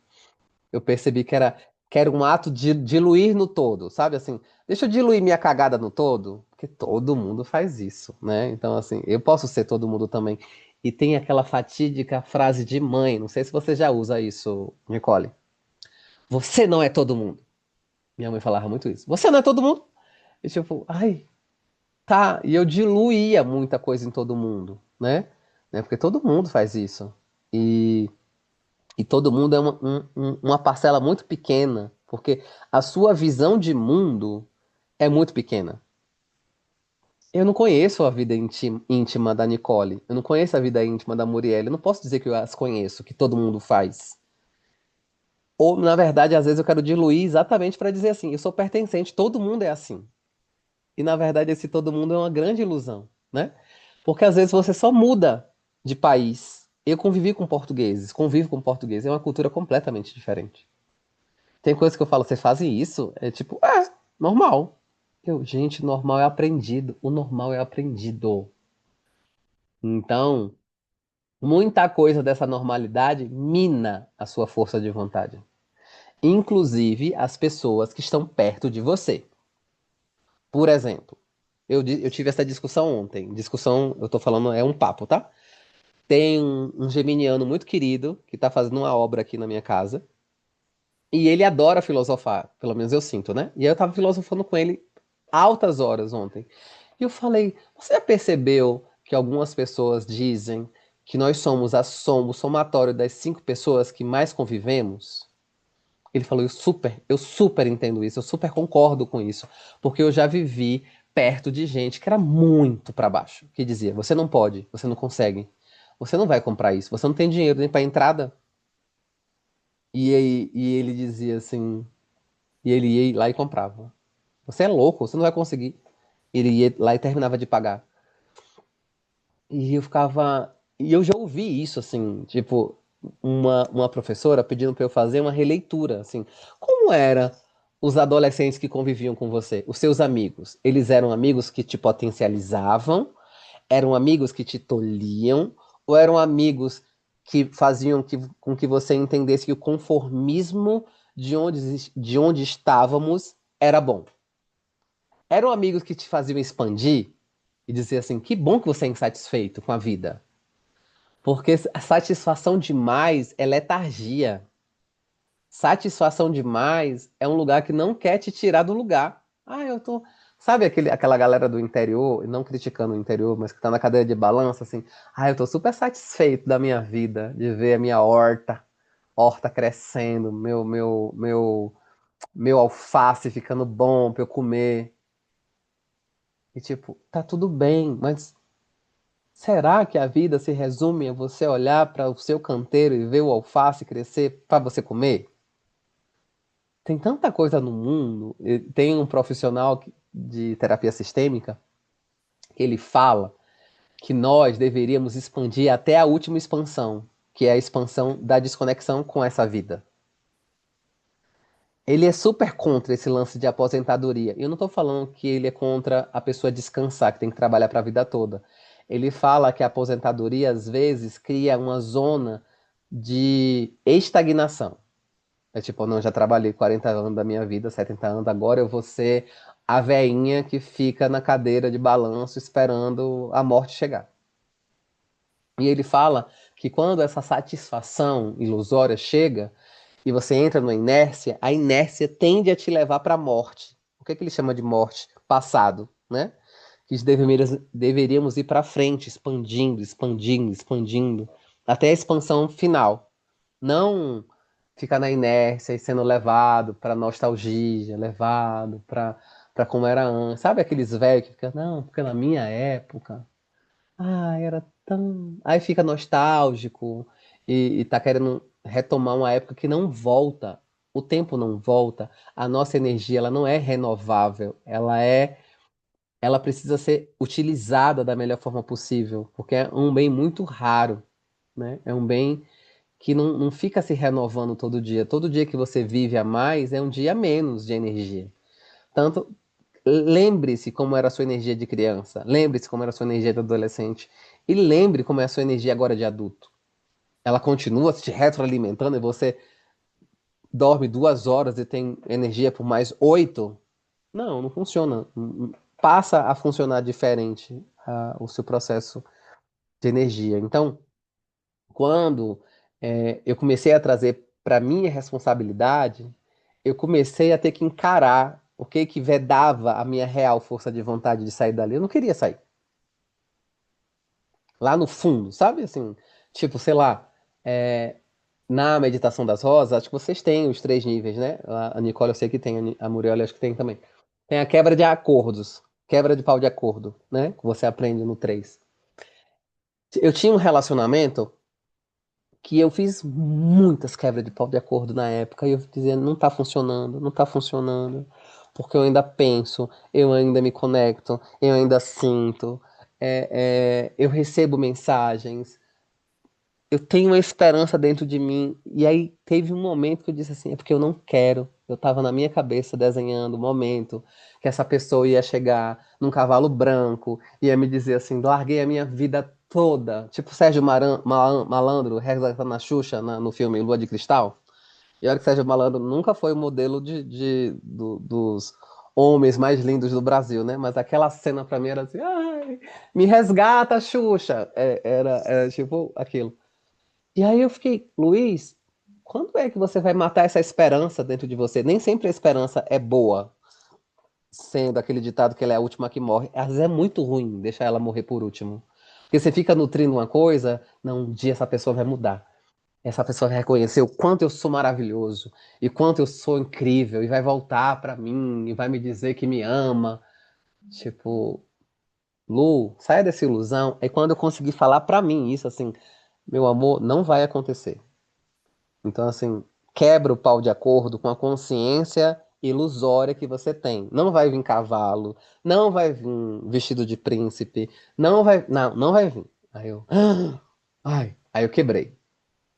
percebi que era um ato de diluir no todo, sabe? Assim, deixa eu diluir minha cagada no todo, porque todo mundo faz isso, né? Então, assim, eu posso ser todo mundo também. E tem aquela fatídica frase de mãe, não sei se você já usa isso, Nicole. Você não é todo mundo. Minha mãe falava muito isso. Você não é todo mundo? E tipo, ai, tá. E eu diluía muita coisa em todo mundo, né? Porque todo mundo faz isso. E e todo mundo é uma parcela muito pequena, porque a sua visão de mundo é muito pequena. Eu não conheço a vida íntima da Nicole. Eu não conheço a vida íntima da Muriel. Eu não posso dizer que eu as conheço, que todo mundo faz. Ou, na verdade, às vezes eu quero diluir exatamente para dizer assim, eu sou pertencente, todo mundo é assim. E, na verdade, esse todo mundo é uma grande ilusão, né? Porque às vezes você só muda de país. Eu convivi com portugueses, convivo com portugueses, é uma cultura completamente diferente. Tem coisas que eu falo, você faz isso? É tipo, normal. Gente, normal é aprendido. O normal é aprendido. Então, muita coisa dessa normalidade mina a sua força de vontade. Inclusive as pessoas que estão perto de você. Por exemplo, eu tive essa discussão ontem. Discussão, eu tô falando, é um papo, tá? Tem um geminiano muito querido que tá fazendo uma obra aqui na minha casa. E ele adora filosofar, pelo menos eu sinto, né? E aí eu tava filosofando com ele altas horas ontem. E eu falei: você já percebeu que algumas pessoas dizem que nós somos a soma, o somatório das 5 pessoas que mais convivemos? Ele falou: eu super entendo isso, eu super concordo com isso, porque eu já vivi perto de gente que era muito pra baixo, que dizia: você não pode, você não consegue, você não vai comprar isso, você não tem dinheiro nem pra entrada. E ele dizia assim, e ele ia lá e comprava. Você é louco, você não vai conseguir. Ele ia lá e terminava de pagar. E eu ficava. E eu já ouvi isso, assim, tipo, uma professora pedindo pra eu fazer uma releitura, assim. Como era os adolescentes que conviviam com você, os seus amigos? Eles eram amigos que te potencializavam? Eram amigos que te tolhiam? Ou eram amigos que faziam com que você entendesse que o conformismo de onde estávamos era bom? Eram amigos que te faziam expandir e dizer assim: que bom que você é insatisfeito com a vida. Porque a satisfação demais é letargia. Satisfação demais é um lugar que não quer te tirar do lugar. Eu tô. Sabe aquela galera do interior, não criticando o interior, mas que tá na cadeira de balança, assim. Eu tô super satisfeito da minha vida, de ver a minha horta crescendo, meu alface ficando bom pra eu comer. E tipo, tá tudo bem, mas será que a vida se resume a você olhar para o seu canteiro e ver o alface crescer para você comer? Tem tanta coisa no mundo. Tem um profissional de terapia sistêmica que ele fala que nós deveríamos expandir até a última expansão, que é a expansão da desconexão com essa vida. Ele é super contra esse lance de aposentadoria. Eu não estou falando que ele é contra a pessoa descansar, que tem que trabalhar para a vida toda. Ele fala que a aposentadoria, às vezes, cria uma zona de estagnação. É tipo, não, já trabalhei 40 anos da minha vida, 70 anos, agora eu vou ser a veinha que fica na cadeira de balanço esperando a morte chegar. E ele fala que quando essa satisfação ilusória chega e você entra numa inércia, a inércia tende a te levar para a morte. O que é que ele chama de morte? Passado, né? Que deveríamos ir para frente, expandindo, expandindo, expandindo, até a expansão final. Não ficar na inércia e sendo levado para nostalgia, levado para como era antes. Sabe aqueles velhos que ficam, não, porque na minha época. Era tão. Aí fica nostálgico e tá querendo retomar uma época que não volta. O tempo não volta. A nossa energia, ela não é renovável. Ela precisa ser utilizada da melhor forma possível, porque é um bem muito raro, né? É um bem que não fica se renovando todo dia. Todo dia que você vive a mais é um dia a menos de energia. Tanto lembre-se como era a sua energia de criança, lembre-se como era a sua energia de adolescente e lembre como é a sua energia agora de adulto. Ela continua te retroalimentando e você dorme 2 horas e tem energia por mais 8? Não, não funciona. Passa a funcionar diferente o seu processo de energia. Então, quando eu comecei a trazer para minha responsabilidade, eu comecei a ter que encarar o que vedava a minha real força de vontade de sair dali. Eu não queria sair. Lá no fundo, sabe? Assim, tipo, sei lá, é, na meditação das rosas, acho que vocês têm os 3 níveis, né? A Nicole eu sei que tem, a Muriel eu acho que tem também. Tem a quebra de acordos. quebra de pau de acordo, né? Que você aprende no 3. Eu tinha um relacionamento que eu fiz muitas quebras de pau de acordo na época, e eu dizendo, não tá funcionando, não tá funcionando, porque eu ainda penso, eu ainda me conecto, eu ainda sinto, eu recebo mensagens, eu tenho uma esperança dentro de mim. E aí teve um momento que eu disse assim, é porque eu não quero. Eu tava na minha cabeça desenhando o momento que essa pessoa ia chegar num cavalo branco, ia me dizer assim, larguei a minha vida toda, tipo Sérgio Malandro resgatando a Xuxa no filme Lua de Cristal. E olha que Sérgio Malandro nunca foi o modelo dos homens mais lindos do Brasil, né? Mas aquela cena pra mim era assim, ai, me resgata, Xuxa. Era tipo aquilo. E aí eu fiquei, Luiz, quando é que você vai matar essa esperança dentro de você? Nem sempre a esperança é boa, sendo aquele ditado que ela é a última que morre. Às vezes é muito ruim deixar ela morrer por último. Porque você fica nutrindo uma coisa, não, um dia essa pessoa vai mudar. Essa pessoa vai reconhecer o quanto eu sou maravilhoso, e quanto eu sou incrível, e vai voltar pra mim, e vai me dizer que me ama. Tipo, Lu, saia dessa ilusão. É quando eu conseguir falar pra mim isso, assim, meu amor, não vai acontecer. Então, assim, quebra o pau de acordo com a consciência ilusória que você tem. Não vai vir cavalo, não vai vir vestido de príncipe, não vai vir. Aí eu, ai, aí eu quebrei.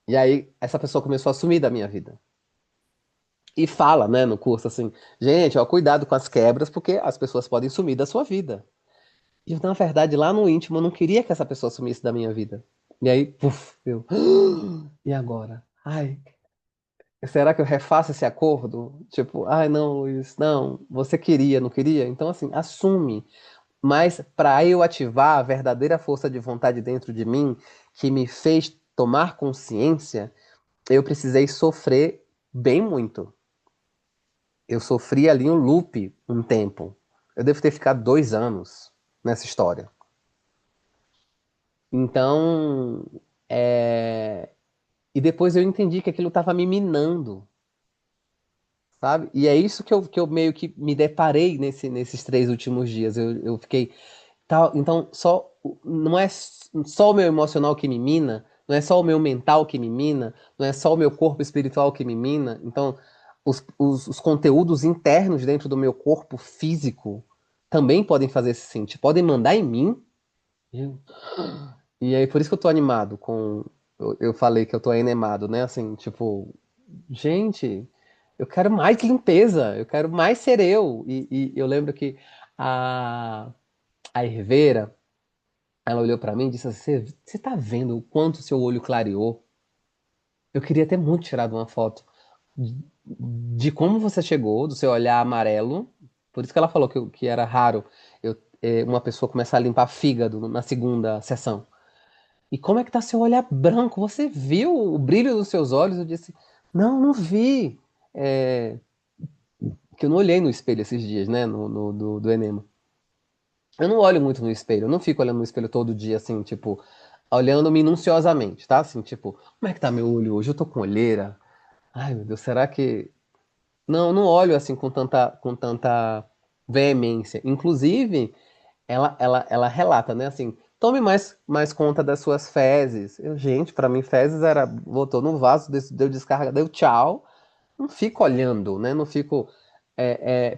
E aí essa pessoa começou a sumir da minha vida. E fala, né, no curso assim, gente, ó, cuidado com as quebras, porque as pessoas podem sumir da sua vida. E na verdade, lá no íntimo, eu não queria que essa pessoa sumisse da minha vida. E aí, puf, eu, e agora? Ai, será que eu refaço esse acordo? Tipo, ai não, Luiz, não, você queria, não queria? Então, assim, assume. Mas para eu ativar a verdadeira força de vontade dentro de mim, que me fez tomar consciência, eu precisei sofrer bem muito. Eu sofri ali um loop um tempo. Eu devo ter ficado 2 anos nessa história. Então, e depois eu entendi que aquilo estava me minando, sabe? E é isso que eu meio que me deparei nesses 3 últimos dias. Eu fiquei. Tal, então, não é só o meu emocional que me mina, não é só o meu mental que me mina, não é só o meu corpo espiritual que me mina. Então, os conteúdos internos dentro do meu corpo físico também podem fazer esse sentido, podem mandar em mim. E aí, por isso que eu tô animado com. Eu falei que eu tô enemado, né? Assim, tipo, gente, eu quero mais limpeza, eu quero mais ser eu. E eu lembro que a, a Herveira, ela olhou pra mim e disse assim: Você tá vendo o quanto seu olho clareou? Eu queria ter muito tirado uma foto de como você chegou, do seu olhar amarelo. Por isso que ela falou que era raro uma pessoa começar a limpar fígado na segunda sessão. E como é que tá seu olhar branco? Você viu o brilho dos seus olhos? Eu disse: Não, não vi. É, que eu não olhei no espelho esses dias, né? Do Enema. Eu não olho muito no espelho, eu não fico olhando no espelho todo dia, assim, tipo, olhando minuciosamente, tá? Assim, tipo, como é que tá meu olho hoje? Eu tô com olheira? Ai, meu Deus, será que. Não, eu não olho assim com tanta veemência. Inclusive, ela relata, né? Assim, tome mais conta das suas fezes. Gente, pra mim, fezes era. Botou no vaso, deu descarga, deu tchau. Não fico olhando, né? Não fico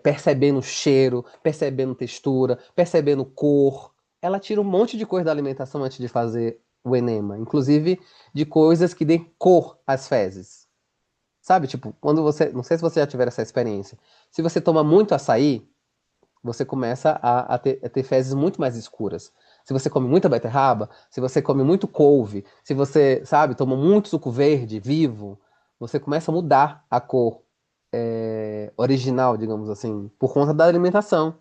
percebendo cheiro, percebendo textura, percebendo cor. Ela tira um monte de coisa da alimentação antes de fazer o enema, inclusive de coisas que dêem cor às fezes. Sabe, tipo, quando você. Não sei se você já tiver essa experiência. Se você toma muito açaí, você começa a ter fezes muito mais escuras. Se você come muita beterraba, se você come muito couve, se você, sabe, toma muito suco verde vivo, você começa a mudar a cor original, digamos assim, por conta da alimentação.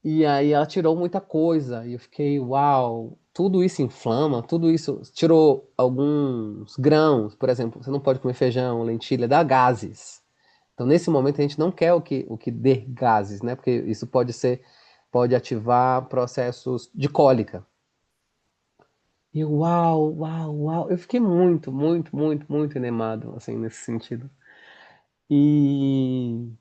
E aí ela tirou muita coisa, e eu fiquei, uau, tudo isso inflama, tudo isso tirou alguns grãos, por exemplo, você não pode comer feijão, lentilha, dá gases. Então, nesse momento, a gente não quer o que dê gases, né? Porque isso pode ativar processos de cólica. E eu, uau, uau, uau. Eu fiquei muito, muito, muito, muito enemado, assim, nesse sentido. E,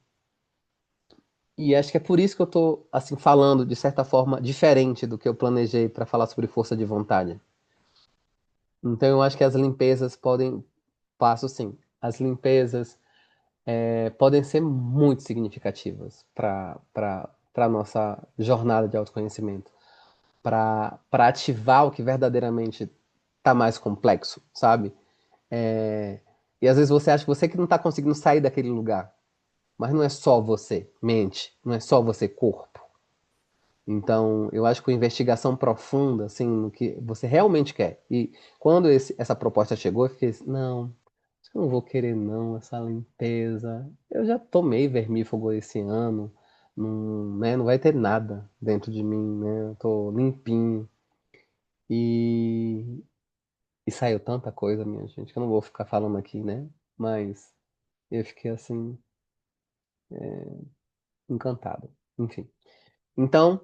E acho que é por isso que eu tô, assim, falando de certa forma diferente do que eu planejei para falar sobre força de vontade. Então eu acho que as limpezas podem, passo sim, as limpezas podem ser muito significativas para nossa jornada de autoconhecimento, para ativar o que verdadeiramente está mais complexo, sabe? É, e às vezes você acha que você que não está conseguindo sair daquele lugar, mas não é só você, mente, não é só você, corpo. Então, eu acho que a investigação profunda, assim, no que você realmente quer. E quando essa proposta chegou, eu fiquei assim, não, acho que eu não vou querer não, essa limpeza. Eu já tomei vermífugo esse ano, não, né, não vai ter nada dentro de mim, né? Eu tô limpinho. E, e saiu tanta coisa, minha gente, que eu não vou ficar falando aqui, né? Mas eu fiquei assim, encantado. Enfim. Então,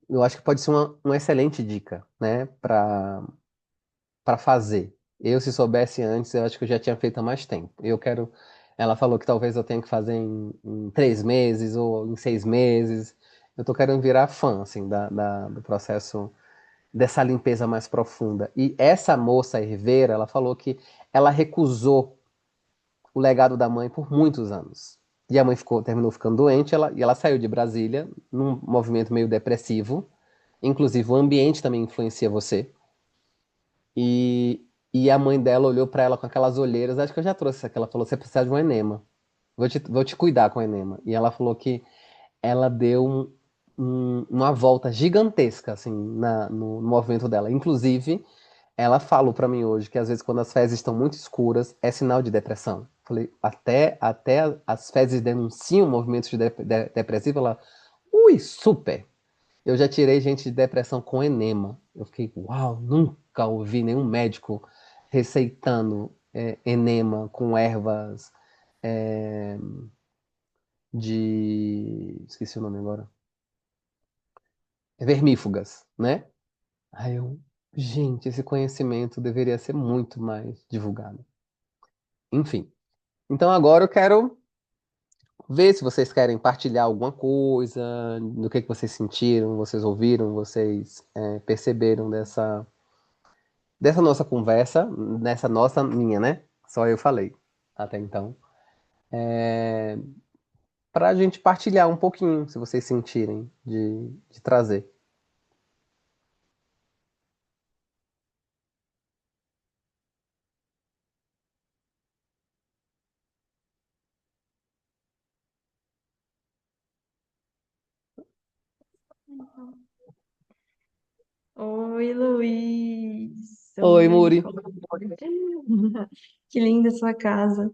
eu acho que pode ser uma excelente dica, né, para fazer. Eu, se soubesse antes, eu acho que eu já tinha feito há mais tempo. Eu quero. Ela falou que talvez eu tenha que fazer em 3 meses ou em 6 meses. Eu tô querendo virar fã, assim, do processo dessa limpeza mais profunda. E essa moça, a Herveira, ela falou que ela recusou o legado da mãe por muitos anos. E a mãe terminou ficando doente, e ela saiu de Brasília num movimento meio depressivo. Inclusive, o ambiente também influencia você. E a mãe dela olhou pra ela com aquelas olheiras. Acho que eu já trouxe isso aqui. Ela falou: você precisa de um enema. Vou te cuidar com o enema. E ela falou que ela deu uma volta gigantesca, assim, no movimento dela. Inclusive, ela falou pra mim hoje que às vezes quando as fezes estão muito escuras, é sinal de depressão. Falei, até as fezes denunciam movimentos depressivos. Ela, ui, super. Eu já tirei gente de depressão com enema. Eu fiquei, uau, nunca ouvi nenhum médico receitando enema com ervas é, esqueci o nome agora. Vermífugas, né? Aí eu, gente, esse conhecimento deveria ser muito mais divulgado. Enfim. Então agora eu quero ver se vocês querem partilhar alguma coisa, do que vocês sentiram, vocês ouviram, vocês perceberam dessa nossa conversa, nessa nossa, minha, né? Só eu falei até então. Para a gente partilhar um pouquinho, se vocês sentirem, de trazer. Oi, Luiz. Oi, Oi. Muri. Que linda sua casa.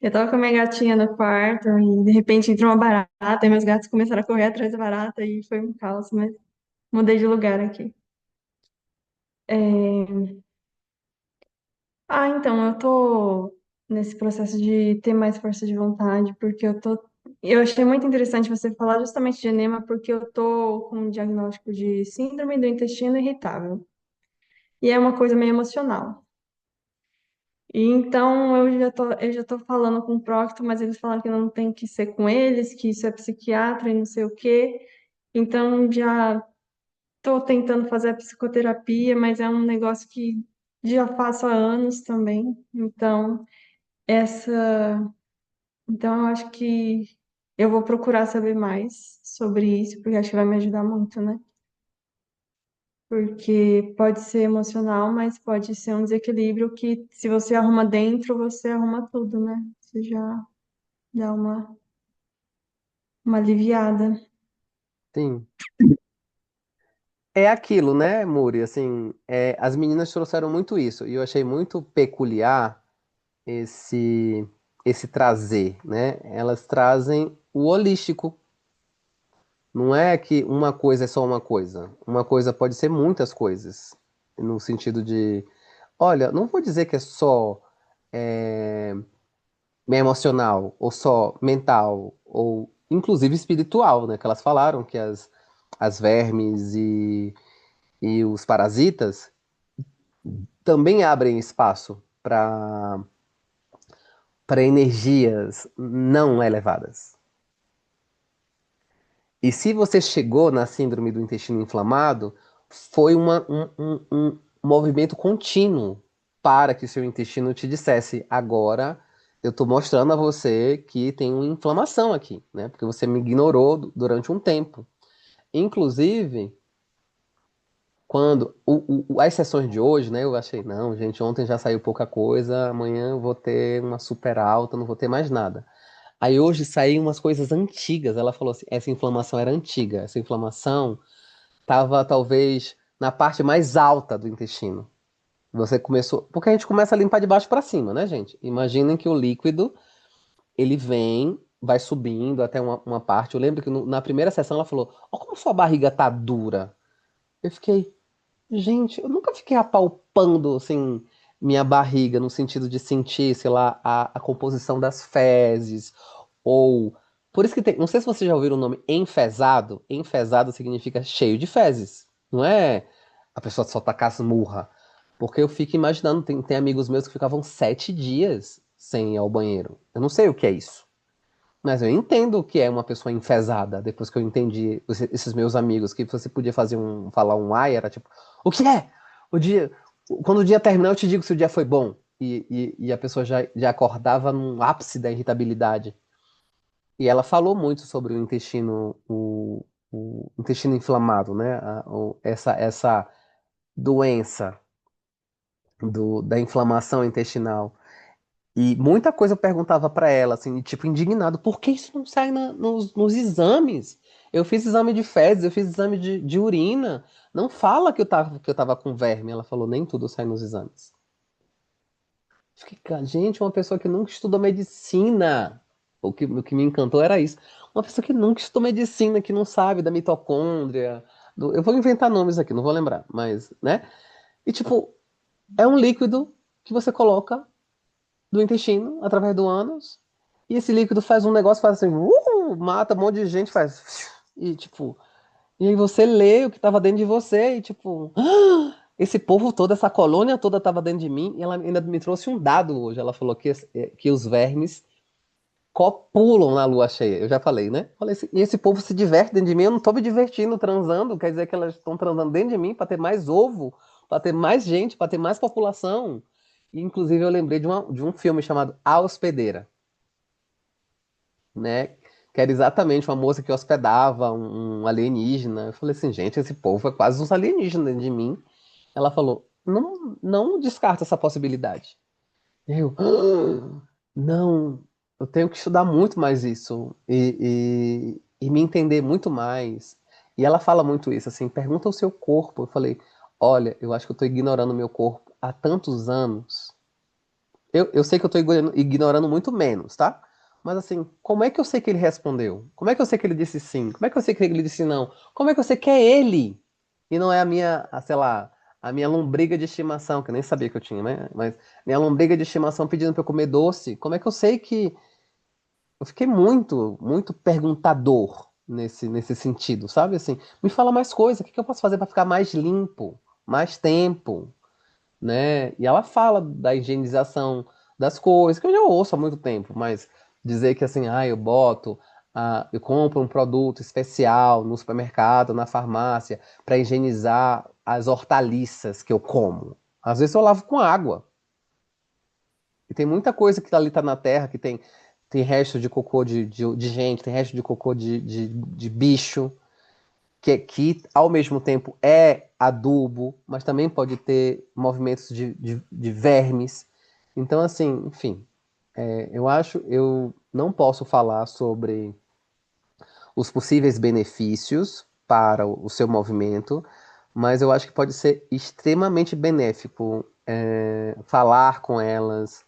Eu tava com a minha gatinha no quarto e de repente entrou uma barata e meus gatos começaram a correr atrás da barata e foi um caos, mas mudei de lugar aqui. É, então, eu tô nesse processo de ter mais força de vontade, porque eu achei muito interessante você falar justamente de enema, porque eu tô com um diagnóstico de síndrome do intestino irritável. E é uma coisa meio emocional. E então eu já tô falando com o Procto, mas eles falaram que não tem que ser com eles, que isso é psiquiatra e não sei o quê. Então já tô tentando fazer a psicoterapia, mas é um negócio que já faço há anos também. Essa, então eu acho que eu vou procurar saber mais sobre isso, porque acho que vai me ajudar muito, né? Porque pode ser emocional, mas pode ser um desequilíbrio que, se você arruma dentro, você arruma tudo, né? Você já dá uma aliviada. Sim. É aquilo, né, Muri? Assim, as meninas trouxeram muito isso. E eu achei muito peculiar esse, esse trazer, né? Elas trazem o holístico. Não é que uma coisa é só uma coisa. Uma coisa pode ser muitas coisas. No sentido de, olha, não vou dizer que é só é, emocional, ou só mental, ou inclusive espiritual, né? Que elas falaram que as vermes e os parasitas também abrem espaço para energias não elevadas. E se você chegou na síndrome do intestino inflamado, foi um movimento contínuo para que seu intestino te dissesse: agora eu estou mostrando a você que tem uma inflamação aqui, né? Porque você me ignorou durante um tempo. Inclusive, quando as sessões de hoje, né? Eu achei, não, gente, ontem já saiu pouca coisa, amanhã eu vou ter uma super alta, não vou ter mais nada. Aí hoje saíram umas coisas antigas. Ela falou assim: essa inflamação era antiga. Essa inflamação estava talvez na parte mais alta do intestino. Você começou. Porque a gente começa a limpar de baixo para cima, né, gente? Imaginem que o líquido ele vem, vai subindo até uma parte. Eu lembro que na primeira sessão ela falou: ó, como sua barriga tá dura. Eu fiquei, gente, eu nunca fiquei apalpando assim minha barriga no sentido de sentir, sei lá, a composição das fezes ou por isso que tem, não sei se vocês já ouviram o nome enfesado. Enfesado significa cheio de fezes. Não é a pessoa só tacar murra. Porque eu fico imaginando, tem amigos meus que ficavam 7 dias sem ir ao banheiro. Eu não sei o que é isso. Mas eu entendo o que é uma pessoa enfesada, depois que eu entendi esses meus amigos, que você podia falar um ai, era tipo, o que é? O dia, quando o dia terminar, eu te digo se o dia foi bom. E a pessoa já acordava num ápice da irritabilidade. E ela falou muito sobre o intestino inflamado, né? Essa doença da inflamação intestinal. E muita coisa eu perguntava pra ela, assim, tipo, indignado, por que isso não sai nos exames? Eu fiz exame de fezes, eu fiz exame de urina. Não fala que eu tava com verme. Ela falou, nem tudo sai nos exames. Fiquei, cara, gente, uma pessoa que nunca estudou medicina. O que me encantou era isso. Uma pessoa que nunca estudou medicina, que não sabe da mitocôndria. Eu vou inventar nomes aqui, não vou lembrar, mas, né? E, tipo, é um líquido que você coloca do intestino, através do ânus. E esse líquido faz um negócio, faz assim, mata um monte de gente, faz. E tipo, e aí você lê o que tava dentro de você, e tipo, esse povo todo, essa colônia toda tava dentro de mim, e ela ainda me trouxe um dado hoje. Ela falou que os vermes copulam na lua cheia. Eu já falei, né? Falei assim, e esse povo se diverte dentro de mim, eu não tô me divertindo transando, quer dizer que elas estão transando dentro de mim para ter mais ovo, para ter mais gente, para ter mais população. E, inclusive, eu lembrei de um filme chamado A Hospedeira, né? Que era exatamente uma moça que hospedava um alienígena. Eu falei assim, gente, esse povo é quase uns alienígenas dentro de mim. Ela falou, não, não descarta essa possibilidade. Eu, não, eu tenho que estudar muito mais isso e me entender muito mais. E ela fala muito isso, assim, pergunta ao seu corpo. Eu falei, olha, eu acho que eu estou ignorando o meu corpo há tantos anos. Eu sei que eu estou ignorando muito menos, tá? Mas assim, como é que eu sei que ele respondeu? Como é que eu sei que ele disse sim? Como é que eu sei que ele disse não? Como é que eu sei que é ele? E não é sei lá, a minha lombriga de estimação, que eu nem sabia que eu tinha, né? Mas minha lombriga de estimação pedindo para eu comer doce. Como é que eu sei que. Eu fiquei muito, muito perguntador nesse sentido, sabe? Assim, me fala mais coisa, o que que eu posso fazer para ficar mais limpo, mais tempo? Né? E ela fala da higienização das coisas, que eu já ouço há muito tempo, mas dizer que assim, eu compro um produto especial no supermercado, na farmácia, para higienizar as hortaliças que eu como. Às vezes eu lavo com água. E tem muita coisa que ali tá na terra, que tem resto de cocô de gente, tem resto de cocô de bicho, que ao mesmo tempo é adubo, mas também pode ter movimentos de vermes. Então, assim, enfim, eu não posso falar sobre os possíveis benefícios para o seu movimento, mas eu acho que pode ser extremamente benéfico falar com elas,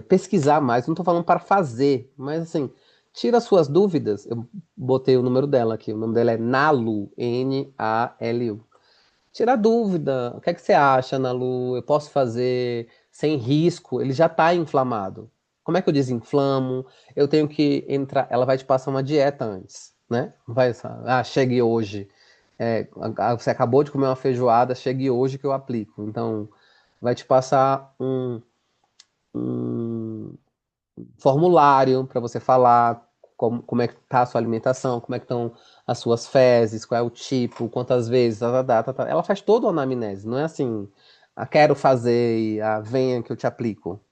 pesquisar mais. Não estou falando para fazer, mas assim, tira suas dúvidas. Eu botei o número dela aqui. O nome dela é Nalu, Nalu. Tira a dúvida. O que é que você acha, Nalu? Eu posso fazer sem risco? Ele já está inflamado. Como é que eu desinflamo? Eu tenho que entrar. Ela vai te passar uma dieta antes, né? Vai, chegue hoje. Você acabou de comer uma feijoada, chegue hoje que eu aplico. Então, vai te passar um formulário para você falar. como é que tá a sua alimentação, como é que estão as suas fezes, qual é o tipo, quantas vezes, tá. Ela faz toda a anamnese, não é assim, quero fazer, venha que eu te aplico.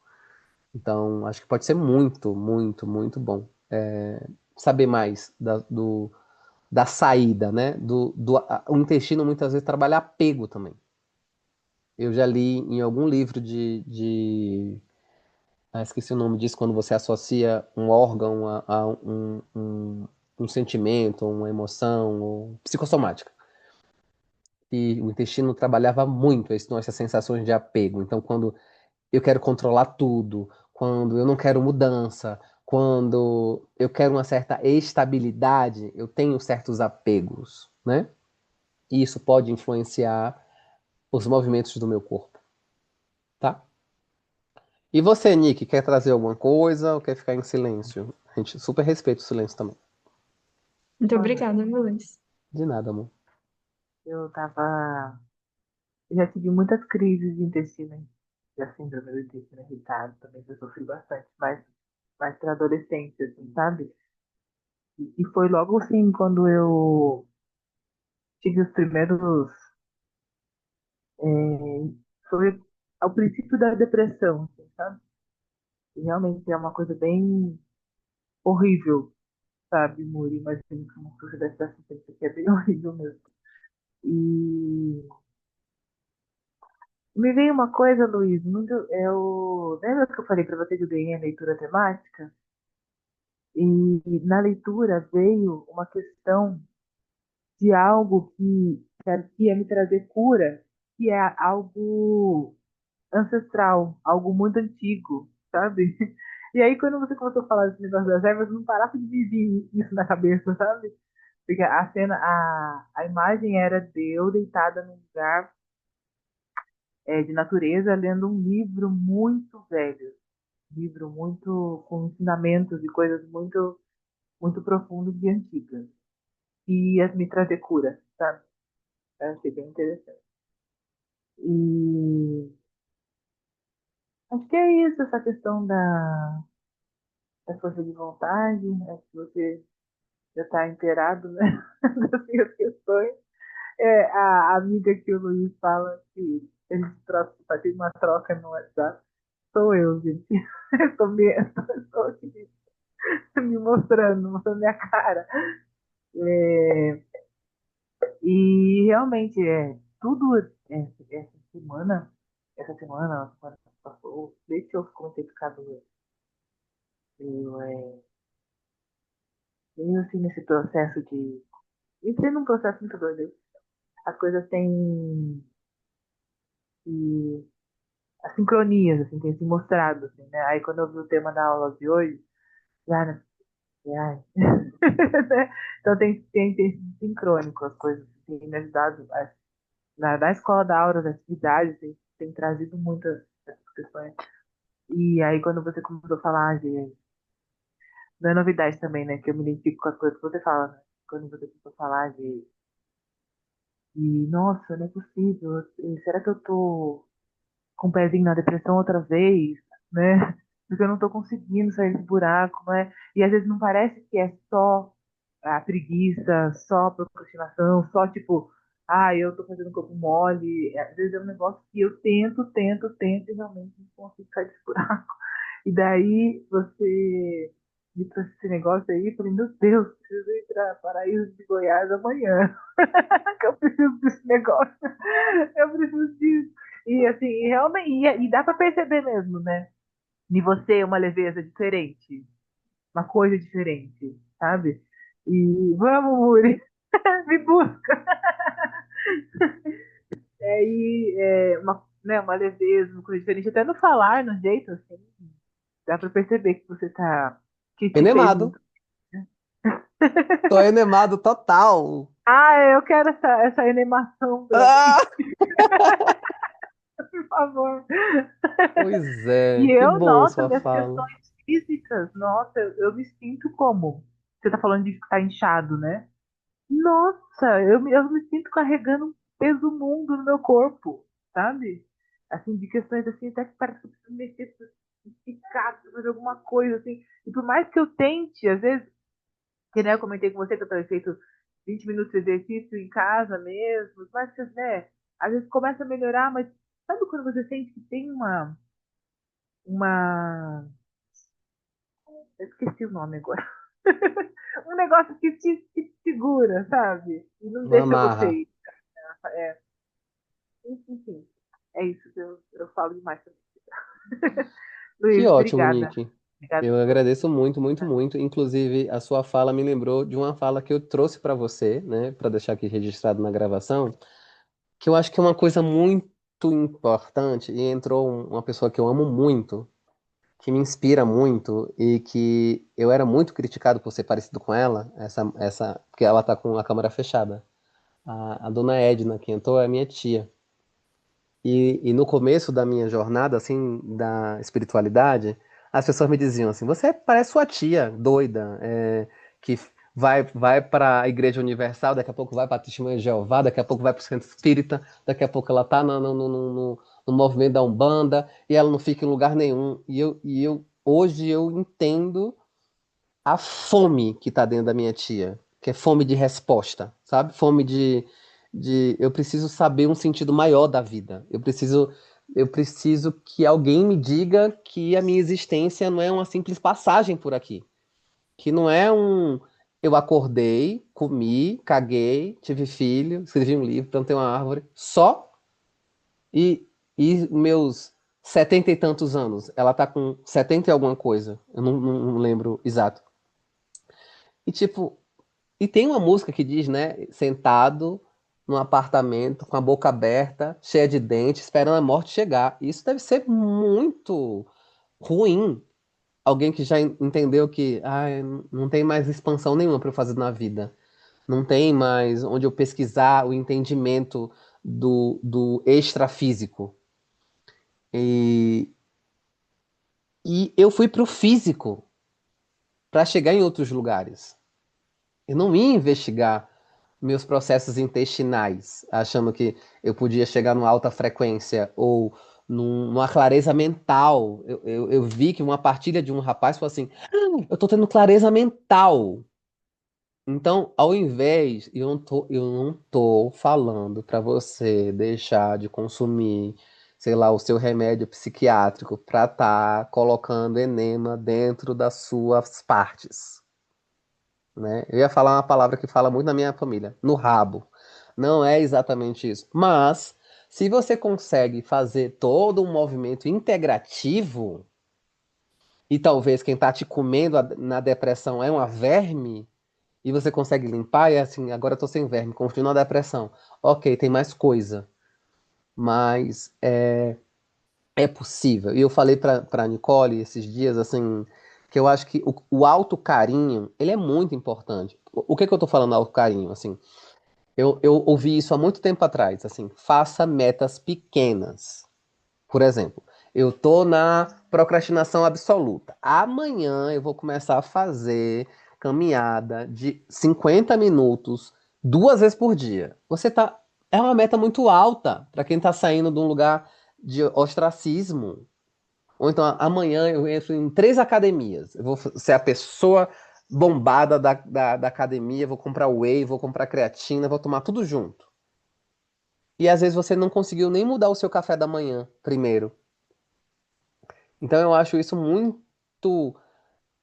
Então, acho que pode ser muito, muito, muito bom saber mais da saída, né? O intestino muitas vezes trabalha apego também. Eu já li em algum livro esqueci o nome disso, quando você associa um órgão a um sentimento, uma emoção, ou psicossomática. E o intestino trabalhava muito essas sensações de apego. Então, quando eu quero controlar tudo, quando eu não quero mudança, quando eu quero uma certa estabilidade, eu tenho certos apegos, né? E isso pode influenciar os movimentos do meu corpo, tá? E você, Nick, quer trazer alguma coisa ou quer ficar em silêncio? A gente super respeita o silêncio também. Muito Olha, obrigada, viu, Luiz? De nada, amor. eu tava. Eu já tive muitas crises de intestino, de síndrome do intestino irritado, também que eu sofri bastante, mas mais para adolescência, assim, sabe? E foi logo assim, quando eu tive os primeiros. Foi ao princípio da depressão, assim, sabe? E realmente é uma coisa bem horrível, sabe, Muri? Imagino que uma coisa dessa assistência que é bem horrível mesmo. E me veio uma coisa, Luiz, muito. Lembra que eu falei para você que eu ganhei a leitura temática? E na leitura veio uma questão de algo que ia me trazer cura, que é algo ancestral, algo muito antigo, sabe? E aí, quando você começou a falar desse negócio das ervas, eu não parava de vir isso na cabeça, sabe? Porque a cena, a imagem era de eu deitada num lugar de natureza, lendo um livro muito velho, um livro muito com ensinamentos e coisas muito, muito profundas e antigas, que ia me trazer cura, sabe? Eu achei bem interessante. E acho que é isso, essa questão da força de vontade, acho que você já está inteirado, né, das minhas questões. A amiga que o Luiz fala que ele faz uma troca no WhatsApp, sou eu, gente. Estou aqui me mostrando minha cara. É, e realmente, tudo essa semana que passou, desde que eu comecei a ficar doente, eu, meio assim nesse processo de. Entrei num processo muito doido. As coisas têm. E, as sincronias, assim, têm se mostrado, assim, né? Aí quando eu vi o tema da aula de hoje, cara, ai. Então tem sido sincrônico as coisas, tem me ajudado. Na escola da aula, das atividades, tem trazido muitas essas questões. E aí quando você começou a falar de. Não é novidade também, né? Que eu me identifico com as coisas que você fala, né? Quando você começou a falar nossa, não é possível. Será que eu tô com o pezinho na depressão outra vez, né? Porque eu não tô conseguindo sair desse buraco, né? E às vezes não parece que é só a preguiça, só a procrastinação, só tipo, eu tô fazendo corpo mole. Às vezes é um negócio que eu tento e realmente não consigo sair desse buraco. E daí você me trouxe esse negócio aí, eu falei, meu Deus, preciso ir para Paraíso de Goiás amanhã. Que eu preciso desse negócio. Eu preciso disso. E assim, realmente, e dá pra perceber mesmo, né? De você uma leveza diferente, uma coisa diferente, sabe? E vamos, Muri, me busca. Uma leveza, uma coisa diferente, até no falar, no jeito, assim, dá pra perceber que você tá, que te fez Enemado. muito. Né? Tô enemado total. Eu quero essa animação pra mim, Ah! por favor. Pois é, E que eu, bom nossa, sua minhas fala. questões físicas, nossa, eu me sinto como? Você tá falando de ficar inchado, né? Nossa, eu me sinto carregando um peso mundo no meu corpo, sabe? Assim, de questões assim, até que parece que eu preciso mexer, esticar, fazer alguma coisa, assim. E por mais que eu tente, às vezes, Que, né, eu comentei com você que eu tenho feito 20 minutos de exercício em casa mesmo, mas, né, às vezes começa a melhorar, mas sabe quando você sente que tem uma, eu esqueci o nome agora, um negócio que te segura, sabe? E não Uma deixa você amarra. ir. É, enfim, é isso que eu falo demais também. Que Luiz, ótimo, obrigada. Nick. Obrigada Eu por tudo. agradeço muito, muito, muito. Inclusive, a sua fala me lembrou de uma fala que eu trouxe para você, né, para deixar aqui registrado na gravação, que eu acho que é uma coisa muito importante e entrou uma pessoa que eu amo muito, que me inspira muito e que eu era muito criticado por ser parecido com ela, porque ela tá com a câmera fechada. A dona Edna, que entrou, é minha tia. E no começo da minha jornada, assim, da espiritualidade, as pessoas me diziam assim: você parece sua tia, doida, que vai para a Igreja Universal, daqui a pouco vai para a Testemunha de Jeová, daqui a pouco vai para o Centro Espírita, daqui a pouco ela tá no movimento da Umbanda e ela não fica em lugar nenhum. Hoje eu entendo a fome que tá dentro da minha tia, que é fome de resposta, sabe? Fome de eu preciso saber um sentido maior da vida. Eu preciso que alguém me diga que a minha existência não é uma simples passagem por aqui, que não é um eu acordei, comi, caguei, tive filho, escrevi um livro, plantei uma árvore, só e meus 70 e tantos anos, ela tá com 70 e alguma coisa, eu não lembro exato. E tipo, e tem uma música que diz, né, sentado num apartamento com a boca aberta, cheia de dentes, esperando a morte chegar. Isso deve ser muito ruim. Alguém que já entendeu que não tem mais expansão nenhuma para eu fazer na vida. Não tem mais onde eu pesquisar o entendimento do extrafísico. E, e eu fui pro físico para chegar em outros lugares. Eu não ia investigar meus processos intestinais, achando que eu podia chegar numa alta frequência ou numa clareza mental. Eu vi que uma partilha de um rapaz falou assim: eu tô tendo clareza mental. Então, ao invés, eu não tô falando para você deixar de consumir, sei lá, o seu remédio psiquiátrico para estar colocando enema dentro das suas partes, né? Eu ia falar uma palavra que fala muito na minha família, no rabo. Não é exatamente isso. Mas, se você consegue fazer todo um movimento integrativo, e talvez quem tá te comendo na depressão é uma verme, e você consegue limpar, e é assim, agora eu tô sem verme, continua a depressão. Ok, tem mais coisa. Mas é possível. E eu falei pra Nicole esses dias, assim, que eu acho que o autocarinho, ele é muito importante. O que que eu tô falando autocarinho, assim? Eu ouvi isso há muito tempo atrás, assim, faça metas pequenas. Por exemplo, eu tô na procrastinação absoluta. Amanhã eu vou começar a fazer caminhada de 50 minutos, 2 vezes por dia. É uma meta muito alta para quem tá saindo de um lugar de ostracismo. Ou então, amanhã eu entro em 3 academias. Eu vou ser a pessoa bombada da academia, vou comprar whey, vou comprar creatina, vou tomar tudo junto. E às vezes você não conseguiu nem mudar o seu café da manhã primeiro. Então eu acho isso muito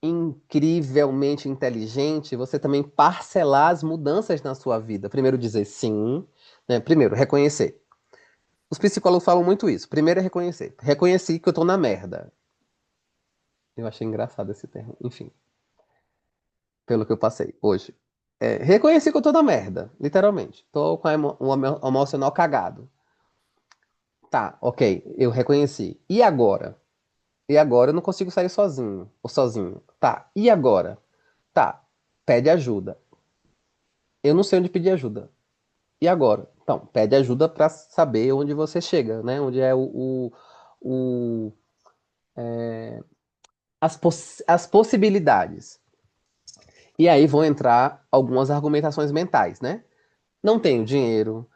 incrivelmente inteligente, você também parcelar as mudanças na sua vida. Primeiro dizer sim, né? Primeiro, reconhecer. Os psicólogos falam muito isso. Primeiro é reconhecer. Reconheci que eu tô na merda. Eu achei engraçado esse termo. Enfim, pelo que eu passei hoje. Reconheci que eu tô na merda, literalmente. Tô com o emocional cagado. Tá, ok, eu reconheci. E agora? E agora eu não consigo sair sozinho, ou sozinho. Tá, e agora? Tá, pede ajuda. Eu não sei onde pedir ajuda. E agora? Então, pede ajuda pra saber onde você chega, né? Onde é o- as possibilidades. E aí vão entrar algumas argumentações mentais, né? Não tenho dinheiro,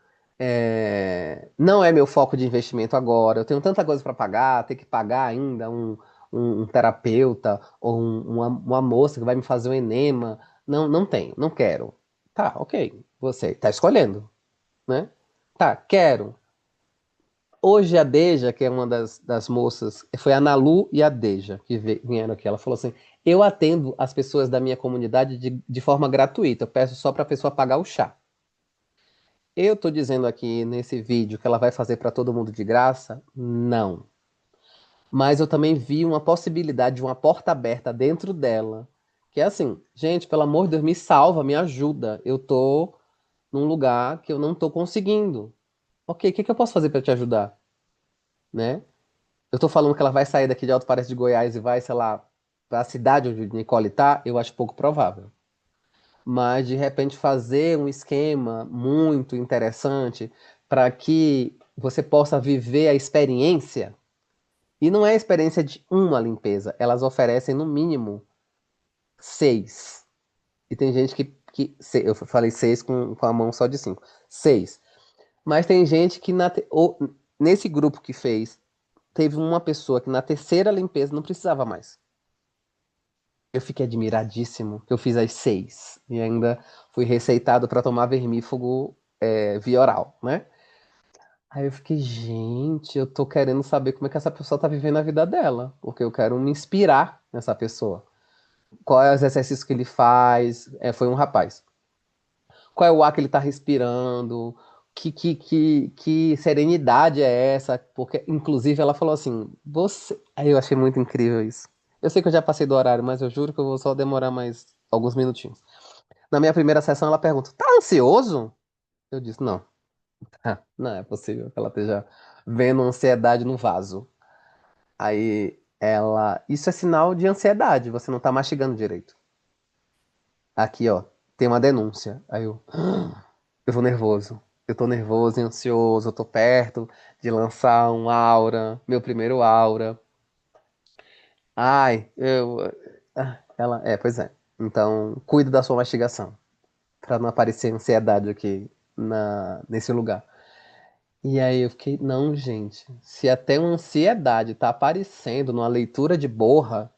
não é meu foco de investimento agora, eu tenho tanta coisa para pagar, ter que pagar ainda um terapeuta ou uma moça que vai me fazer um enema, Não, não tenho, não quero. Tá, ok. Você tá escolhendo, né? Tá, quero. Hoje a Deja, que é uma das moças, foi a Nalu e a Deja que vieram aqui. Ela falou assim: eu atendo as pessoas da minha comunidade de forma gratuita. Eu peço só para a pessoa pagar o chá. Eu tô dizendo aqui nesse vídeo que ela vai fazer para todo mundo de graça? Não. Mas eu também vi uma possibilidade de uma porta aberta dentro dela. Que é assim, gente, pelo amor de Deus, me salva, me ajuda. Eu tô num lugar que eu não tô conseguindo. Ok, o que que eu posso fazer para te ajudar? Né? Eu tô falando que ela vai sair daqui de Alto Paredes de Goiás e vai, sei lá, pra cidade onde Nicole tá, eu acho pouco provável. Mas de repente fazer um esquema muito interessante para que você possa viver a experiência. E não é a experiência de uma limpeza, elas oferecem no mínimo 6. E tem gente eu falei 6 com a mão só de 5. 6. Mas tem gente que nesse grupo que fez, teve uma pessoa que na terceira limpeza não precisava mais. Eu fiquei admiradíssimo que eu fiz as 6 e ainda fui receitado para tomar vermífugo via oral, né? Aí eu fiquei, gente, eu tô querendo saber como é que essa pessoa tá vivendo a vida dela, porque eu quero me inspirar nessa pessoa. Qual é os exercícios que ele faz? Foi um rapaz. Qual é o ar que ele tá respirando? Que serenidade é essa? Porque, inclusive, ela falou assim: você. Aí eu achei muito incrível isso. Eu sei que eu já passei do horário, mas eu juro que eu vou só demorar mais alguns minutinhos. Na minha primeira sessão, ela pergunta: tá ansioso? Eu disse: não. Não é possível que ela esteja vendo ansiedade no vaso. Aí ela. Isso é sinal de ansiedade, você não tá mastigando direito. Aqui, ó, tem uma denúncia. Aí eu. Eu vou nervoso. Eu tô nervoso e ansioso. Eu tô perto de lançar um aura, meu primeiro aura. Ai, eu. Ela. Pois é. Então, cuide da sua mastigação. Pra não aparecer ansiedade aqui nesse lugar. E aí eu fiquei, não, gente. Se até uma ansiedade tá aparecendo numa leitura de borra,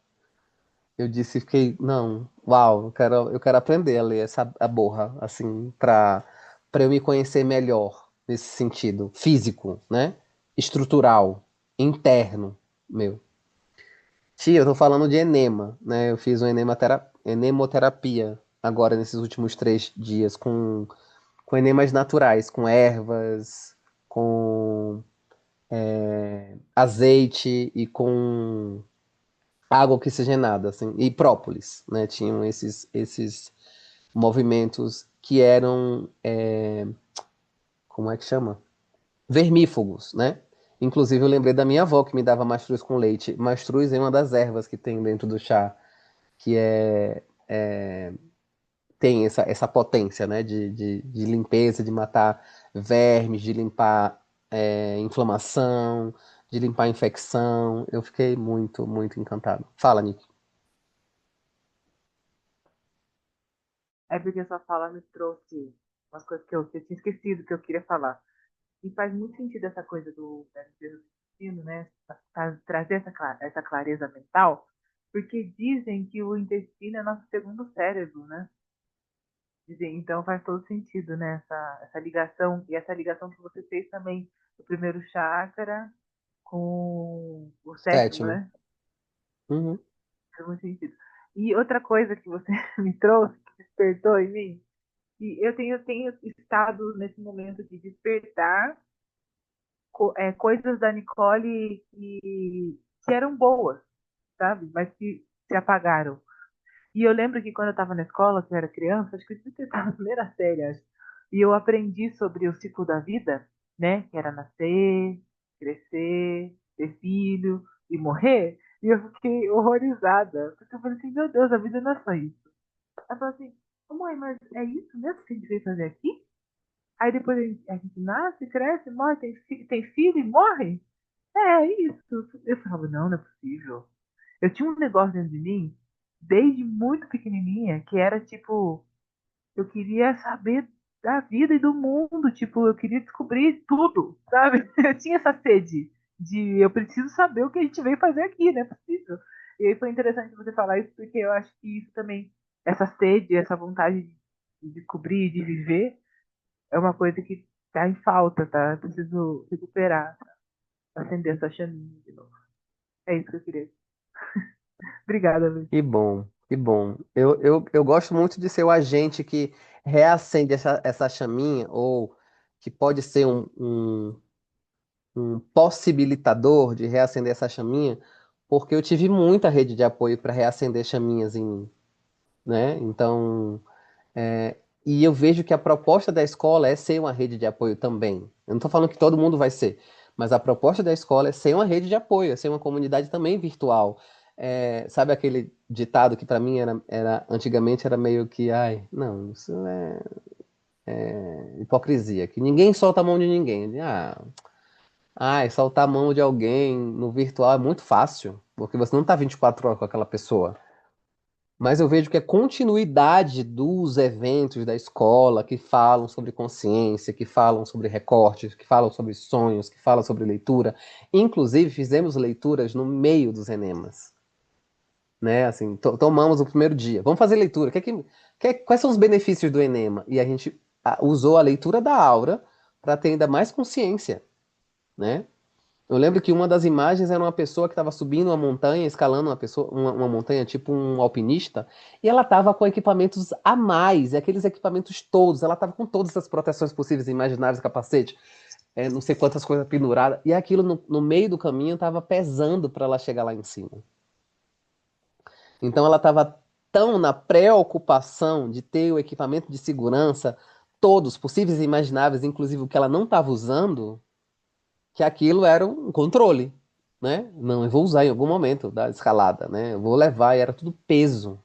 eu disse, fiquei, não, uau, eu quero aprender a ler a borra, assim, pra eu me conhecer melhor nesse sentido, físico, né? Estrutural, interno, meu. Tia, eu tô falando de enema, né? Eu fiz uma enemoterapia agora nesses últimos 3 dias com enemas naturais, com ervas, com azeite e com água oxigenada, assim, e própolis, né? Tinham esses movimentos que eram, como é que chama? Vermífugos, né? Inclusive, eu lembrei da minha avó que me dava mastruz com leite. Mastruz é uma das ervas que tem dentro do chá, que tem essa potência, né? De limpeza, de matar vermes, de limpar inflamação, de limpar infecção. Eu fiquei muito, muito encantado. Fala, Nick. É porque sua fala me trouxe umas coisas que eu tinha esquecido que eu queria falar. E faz muito sentido essa coisa da limpeza do intestino, né? Trazer essa clareza mental, porque dizem que o intestino é nosso segundo cérebro, né? Dizem, então faz todo sentido, né? Essa ligação, e essa ligação que você fez também do primeiro chakra com o sétimo, Sétimo. né? Uhum. Faz muito sentido. E outra coisa que você me trouxe, que despertou em mim, e eu tenho estado nesse momento de despertar coisas da Nicole que eram boas, sabe? Mas que se apagaram. E eu lembro que quando eu estava na escola, que eu era criança, acho que eu devia estar na primeira série, acho, e eu aprendi sobre o ciclo da vida, né? Que era nascer, crescer, ter filho e morrer. E eu fiquei horrorizada, porque eu falei assim, meu Deus, a vida não é só isso. Ela falou assim, "Ô, mãe, mas é isso mesmo que a gente veio fazer aqui? Aí depois a gente nasce, cresce, morre, tem filho e morre? É isso." Eu falava, não é possível. Eu tinha um negócio dentro de mim, desde muito pequenininha, que era tipo, eu queria saber da vida e do mundo, tipo, eu queria descobrir tudo, sabe? Eu tinha essa sede de eu preciso saber o que a gente veio fazer aqui, não é possível. E aí foi interessante você falar isso, porque eu acho que isso também. essa sede, essa vontade de descobrir, de viver, é uma coisa que tá em falta, tá? Eu preciso recuperar, acender essa chaminha de novo. É isso que eu queria. Obrigada, Luiz. Que bom, que bom. Eu gosto muito de ser o agente que reacende essa chaminha, ou que pode ser um possibilitador de reacender essa chaminha, porque eu tive muita rede de apoio para reacender chaminhas em mim, né? Então, é, e eu vejo que a proposta da escola é ser uma rede de apoio também. Eu não estou falando que todo mundo vai ser, mas a proposta da escola é ser uma rede de apoio, é ser uma comunidade também virtual. Sabe aquele ditado que para mim antigamente era meio que, ai, não, isso é hipocrisia, que ninguém solta a mão de ninguém. Soltar a mão de alguém no virtual é muito fácil, porque você não está 24 horas com aquela pessoa. Mas eu vejo que a continuidade dos eventos da escola que falam sobre consciência, que falam sobre recortes, que falam sobre sonhos, que falam sobre leitura. Inclusive, fizemos leituras no meio dos enemas, né? Assim, tomamos o primeiro dia. Vamos fazer leitura. Quais são os benefícios do enema? E a gente usou a leitura da aura para ter ainda mais consciência, né? Eu lembro que uma das imagens era uma pessoa que estava subindo uma montanha, escalando uma montanha, tipo um alpinista, e ela estava com equipamentos a mais, e aqueles equipamentos todos, ela estava com todas as proteções possíveis e imaginárias, capacete, não sei quantas coisas penduradas, e aquilo no meio do caminho estava pesando para ela chegar lá em cima. Então ela estava tão na preocupação de ter o equipamento de segurança, todos possíveis e imagináveis, inclusive o que ela não estava usando, que aquilo era um controle, né? Não, eu vou usar em algum momento da escalada, né? Eu vou levar, e era tudo peso.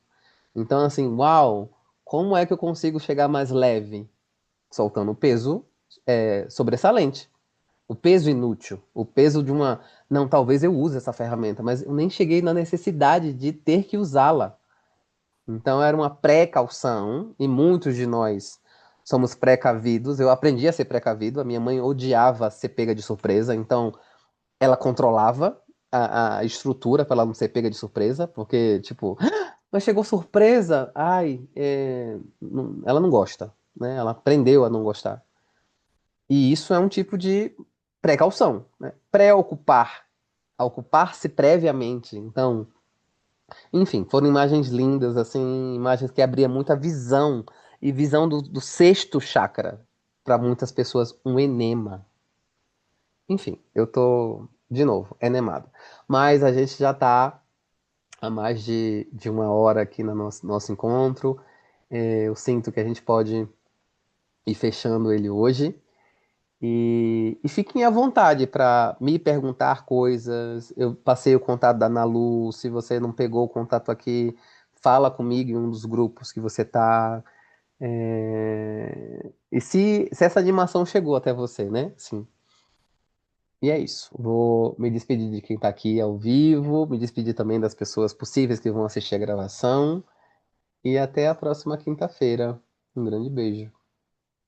Então, assim, uau, como é que eu consigo chegar mais leve? Soltando o peso sobressalente, o peso inútil, o peso de uma. Não, talvez eu use essa ferramenta, mas eu nem cheguei na necessidade de ter que usá-la. Então, era uma precaução, e muitos de nós somos precavidos. Eu aprendi a ser precavido, a minha mãe odiava ser pega de surpresa, então ela controlava a estrutura para ela não ser pega de surpresa, porque, tipo, mas chegou surpresa, ela não gosta, né? Ela aprendeu a não gostar. E isso é um tipo de precaução, né? Preocupar, ocupar-se previamente. Então, enfim, foram imagens lindas, assim, imagens que abriam muita visão, e visão do sexto chakra, para muitas pessoas, um enema. Enfim, eu tô, de novo, enemado. Mas a gente já tá há mais de uma hora aqui no nosso encontro. Eu sinto que a gente pode ir fechando ele hoje. E fiquem à vontade para me perguntar coisas. Eu passei o contato da Nalu. Se você não pegou o contato aqui, fala comigo em um dos grupos que você tá. E se essa animação chegou até você, né? Sim. E é isso. Vou me despedir de quem está aqui ao vivo, me despedir também das pessoas possíveis que vão assistir a gravação. E até a próxima quinta-feira. Um grande beijo.